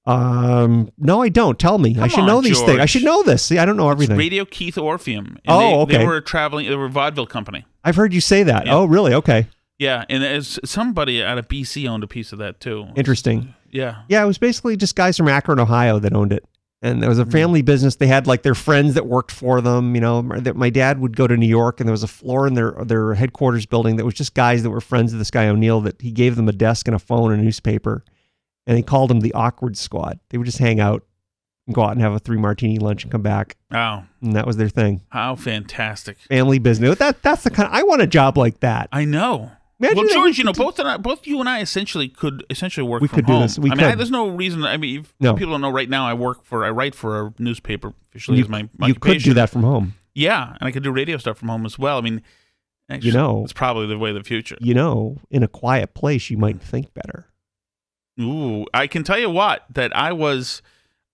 No, I don't. Tell me. I should know these things. I should know this. See, I don't know everything.
It's Radio Keith Orpheum.
Okay.
They were a vaudeville company.
I've heard you say that.
Yeah.
Oh, really? Okay.
Yeah, and as somebody out of BC owned a piece of that too.
Interesting.
Yeah.
Yeah, it was basically just guys from Akron, Ohio that owned it. And there was a family business. They had like their friends that worked for them. You know, my dad would go to New York and there was a floor in their headquarters building that was just guys that were friends of this guy O'Neill, that he gave them a desk and a phone and a newspaper. And he called them the Awkward Squad. They would just hang out and go out and have a 3-martini lunch and come back.
Wow.
And that was their thing.
How fantastic.
Family business. That's the kind I want a job like that.
I know.
Imagine
well, George, you know, both you and I could work from home.
Do this.
There's no reason. I mean, people don't know right now. I write for a newspaper officially as my occupation.
You could do that from home.
Yeah, and I could do radio stuff from home as well. I mean, actually, it's probably the way of the future.
You know, in a quiet place, you might think better.
Ooh, I can tell you what, that I was,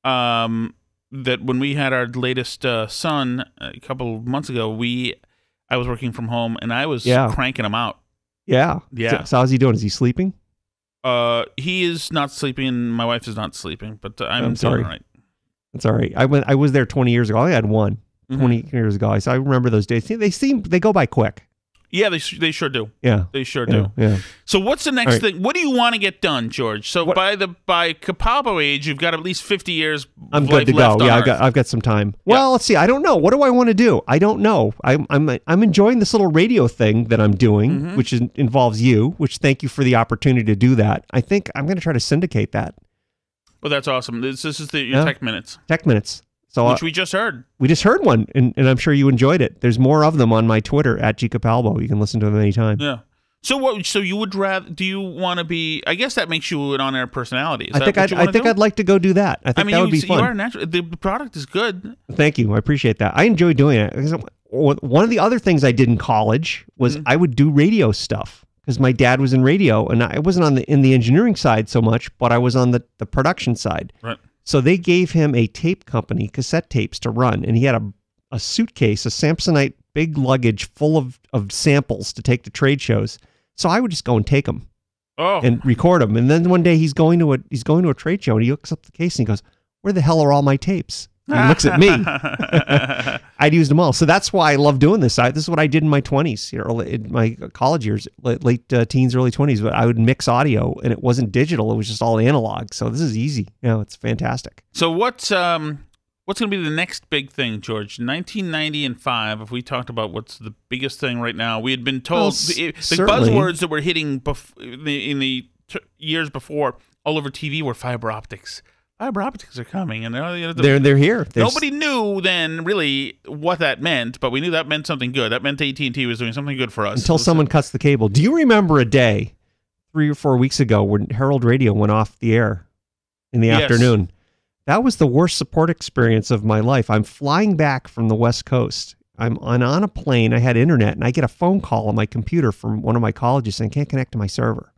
that when we had our latest son a couple of months ago, I was working from home and I was cranking him out.
Yeah.
Yeah.
So how's he doing? Is he sleeping?
He is not sleeping and my wife is not sleeping, but I'm
sorry.
doing all right.
That's all right. I was there 20 years ago. I had one 20 years ago. I remember those days. They go by quick.
Yeah, they sure do.
Yeah,
they sure do.
Yeah.
So what's the next thing? What do you want to get done, George? So by Capalbo age, you've got at least 50 years.
I'm good to go. Yeah, I've got some time. Well, let's see. I don't know. What do I want to do? I don't know. I'm enjoying this little radio thing that I'm doing, which involves you. Which thank you for the opportunity to do that. I think I'm going to try to syndicate that.
Well, that's awesome. This is your Tech Minutes.
Tech Minutes. So
which we just heard.
We just heard one, and I'm sure you enjoyed it. There's more of them on my Twitter at Geek Capalbo. You can listen to them anytime.
Yeah. So what? So you would rather? Do you want to be? I guess that makes you an on-air personality.
I think I'd like to go do that. I think that would be fun.
You are natural. The product is good.
Thank you. I appreciate that. I enjoy doing it. One of the other things I did in college was I would do radio stuff because my dad was in radio, and I wasn't in the engineering side so much, but I was on the production side.
Right.
So they gave him a tape company, cassette tapes to run, and he had a suitcase, a Samsonite big luggage full of samples to take to trade shows. So I would just go and take them and record them. And then one day he's going to a trade show, and he looks up the case and he goes, "Where the hell are all my tapes?" And he looks at me. I'd used them all. So that's why I love doing this. This is what I did in my 20s, in my college years, late teens, early 20s. But I would mix audio, and it wasn't digital. It was just all analog. So this is easy. It's fantastic.
So what's going to be the next big thing, George? 1990 and 5, if we talked about what's the biggest thing right now, we had been told the buzzwords that were hitting in the years before all over TV were fiber optics. Fiber optics are coming, and
they're here.
Nobody knew then really what that meant, but we knew that meant something good. That meant AT&T was doing something good for us.
Until someone cuts the cable. Do you remember a day 3 or 4 weeks ago when Herald Radio went off the air in the afternoon? That was the worst support experience of my life. I'm flying back from the West Coast. I'm on a plane. I had internet, and I get a phone call on my computer from one of my colleges saying, "Can't connect to my server."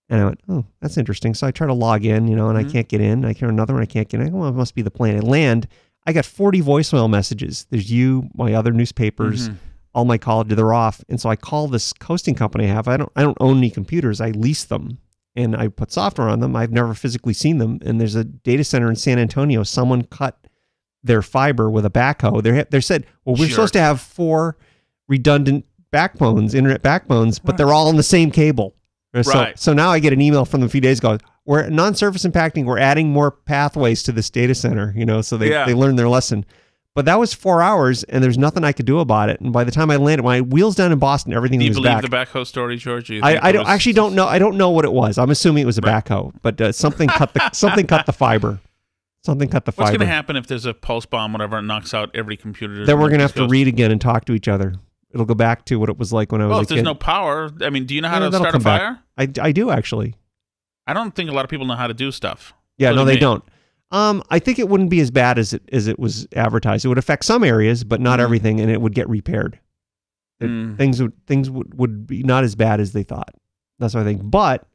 And I went, "Oh, that's interesting." So I try to log in, and I can't get in. I hear another one, I can't get in. Well, it must be the plane. I land. I got 40 voicemail messages. There's you, my other newspapers, all my college. They're off. And so I call this hosting company I have. I don't own any computers. I lease them. And I put software on them. I've never physically seen them. And there's a data center in San Antonio. Someone cut their fiber with a backhoe. They said, "Well, we're supposed to have 4 redundant backbones, internet backbones, but they're all on the same cable."
Right.
So now I get an email from them a few days ago. We're non-surface impacting. We're adding more pathways to this data center. So they learned their lesson. But that was 4 hours, and there's nothing I could do about it. And by the time I landed, when I wheels down in Boston, everything was back. Do you believe
the backhoe story, George?
I don't know. I don't know what it was. I'm assuming it was a backhoe, but something cut the fiber. Something cut the fiber.
What's going to happen if there's a pulse bomb, whatever, and knocks out every computer?
Then we're going to have to read again and talk to each other. It'll go back to what it was like when I was a kid.
Well, if there's no power, I mean, do you know how to start a fire?
I do, actually.
I don't think a lot of people know how to do stuff.
Yeah, no, they don't. I think it wouldn't be as bad as it was advertised. It would affect some areas, but not everything, and it would get repaired. Things would be not as bad as they thought. That's what I think. But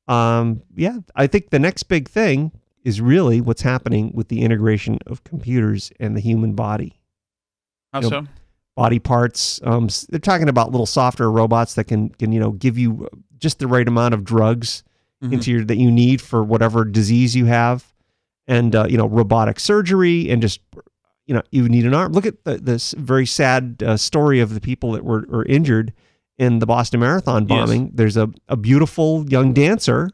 I think the next big thing is really what's happening with the integration of computers and the human body.
How so?
Body parts. They're talking about little software robots that can give you just the right amount of drugs that you need for whatever disease you have. And, robotic surgery, and just, you need an arm. Look at this very sad story of the people that were injured in the Boston Marathon bombing. Yes. There's a beautiful young dancer,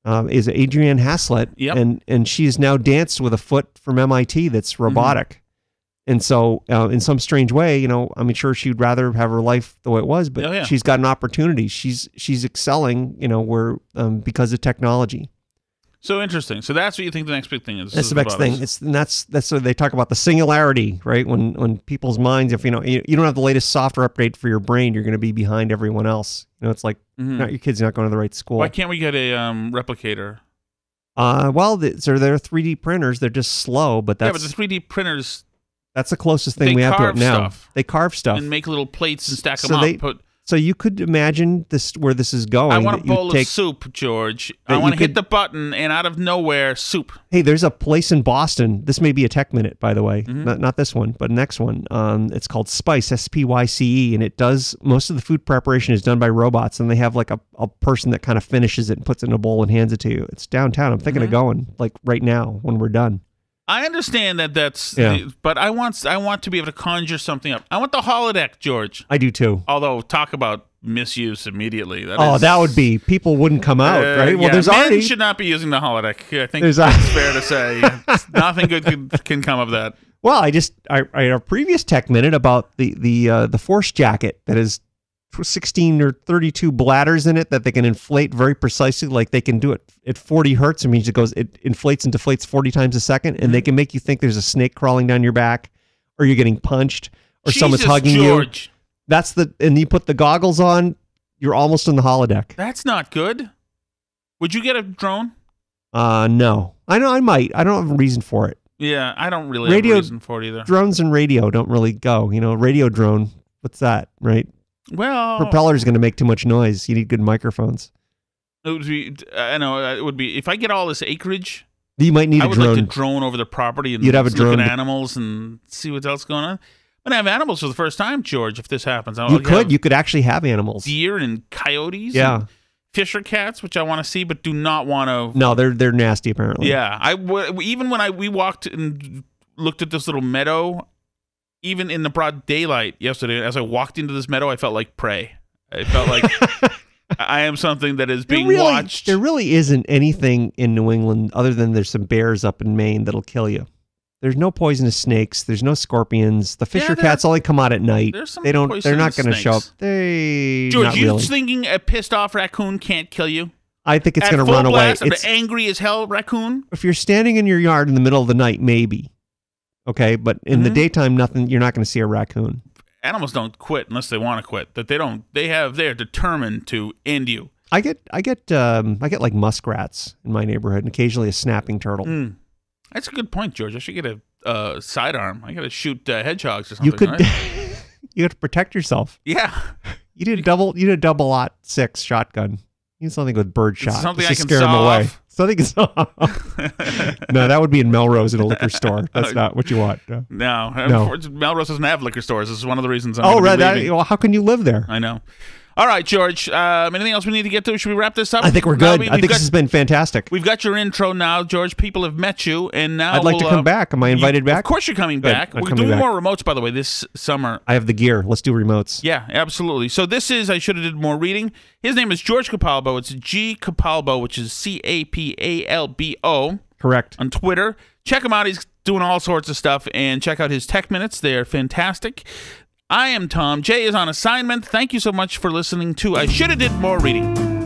is Adrienne Haslett, and she has now danced with a foot from MIT that's robotic. And so, in some strange way, I'm sure she'd rather have her life the way it was, but she's got an opportunity. She's excelling, because of technology.
So interesting. So that's what you think the next big thing is.
That's the next thing. That's what they talk about, the singularity, right? When people's minds, if you don't have the latest software update for your brain, you're going to be behind everyone else. It's like your kid's not going to the right school.
Why can't we get a replicator?
Well, they're 3D printers. They're just slow, but
but the 3D printers.
That's the closest thing we have to it now. They carve stuff
and make little plates and stack them up.
So you could imagine where this is going.
I want a bowl of soup, George. I want to hit the button, and out of nowhere, soup.
Hey, there's a place in Boston. This may be a tech minute, by the way. Not this one, but next one. It's called Spice, SPYCE, and it does most of the food preparation is done by robots, and they have like a person that kind of finishes it and puts it in a bowl and hands it to you. It's downtown. I'm thinking of going like right now when we're done.
I understand that's, but I want to be able to conjure something up. I want the holodeck, George.
I do too.
Although, talk about misuse immediately.
That would be, people wouldn't come out, right? Well, there's already
should not be using the holodeck. I think that's fair to say. Nothing good can come of that.
Well, I had a previous tech minute about the force jacket that is 16 or 32 bladders in it that they can inflate very precisely. Like they can do it at 40 hertz. It means it inflates and deflates 40 times a second, and they can make you think there's a snake crawling down your back, or you're getting punched, or someone's hugging
George.
you. And you put the goggles on, you're almost in the holodeck.
That's not good. Would you get a drone?
No. I know I might. I don't have a reason for it.
Yeah, I don't really have a reason for it either.
Drones and radio don't really go. Radio drone, what's that, right?
Well,
propeller's going to make too much noise. You need good microphones.
It would be. I know it would be if I get all this acreage.
You might need a drone.
I would like to drone over the property and
you'd have a drone
look at animals and see what else going on. I'm gonna have animals for the first time, George. If this happens,
you could actually have animals.
Deer and coyotes.
Yeah.
And fisher cats, which I want to see, but do not want to.
No, they're nasty apparently.
Yeah, even when we walked and looked at this little meadow. Even in the broad daylight yesterday, as I walked into this meadow, I felt like prey. I felt like I am something that is being watched.
There really isn't anything in New England other than there's some bears up in Maine that'll kill you. There's no poisonous snakes. There's no scorpions. The fisher cats only come out at night. They're not going to show up.
George, you thinking a pissed off raccoon can't kill you?
I think it's going to run away.
It's angry as hell raccoon.
If you're standing in your yard in the middle of the night, maybe. Okay, but in the daytime, nothing. You're not going to see a raccoon.
Animals don't quit unless they want to quit. That they don't. They're determined to end you.
I get like muskrats in my neighborhood, and occasionally a snapping turtle.
That's a good point, George. I should get a sidearm. I got to shoot hedgehogs or something. You could. Right?
You have to protect yourself.
Yeah.
You did a double 06 shotgun. You need something with birdshot.
Something
to
I can
scare them away.
off.
Something can saw off. No, that would be in Melrose in a liquor store. That's not what you want.
No. Melrose doesn't have liquor stores. This is one of the reasons I'm
well, how can you live there?
I know. All right, George. Anything else we need to get to? Should we wrap this up?
I think we're good. I think this has been fantastic.
We've got your intro now, George. People have met you, and now
I'd like to come back. Am I invited back?
Of course you're coming back. We're doing more remotes, by the way, this summer.
I have the gear. Let's do remotes.
Yeah, absolutely. So this is, I should have did more reading. His name is George Capalbo. It's G Capalbo, which is Capalbo.
Correct.
On Twitter. Check him out. He's doing all sorts of stuff, and check out his tech minutes. They're fantastic. I am Tom. Jay is on assignment. Thank you so much for listening to I Shoulda Did More Reading.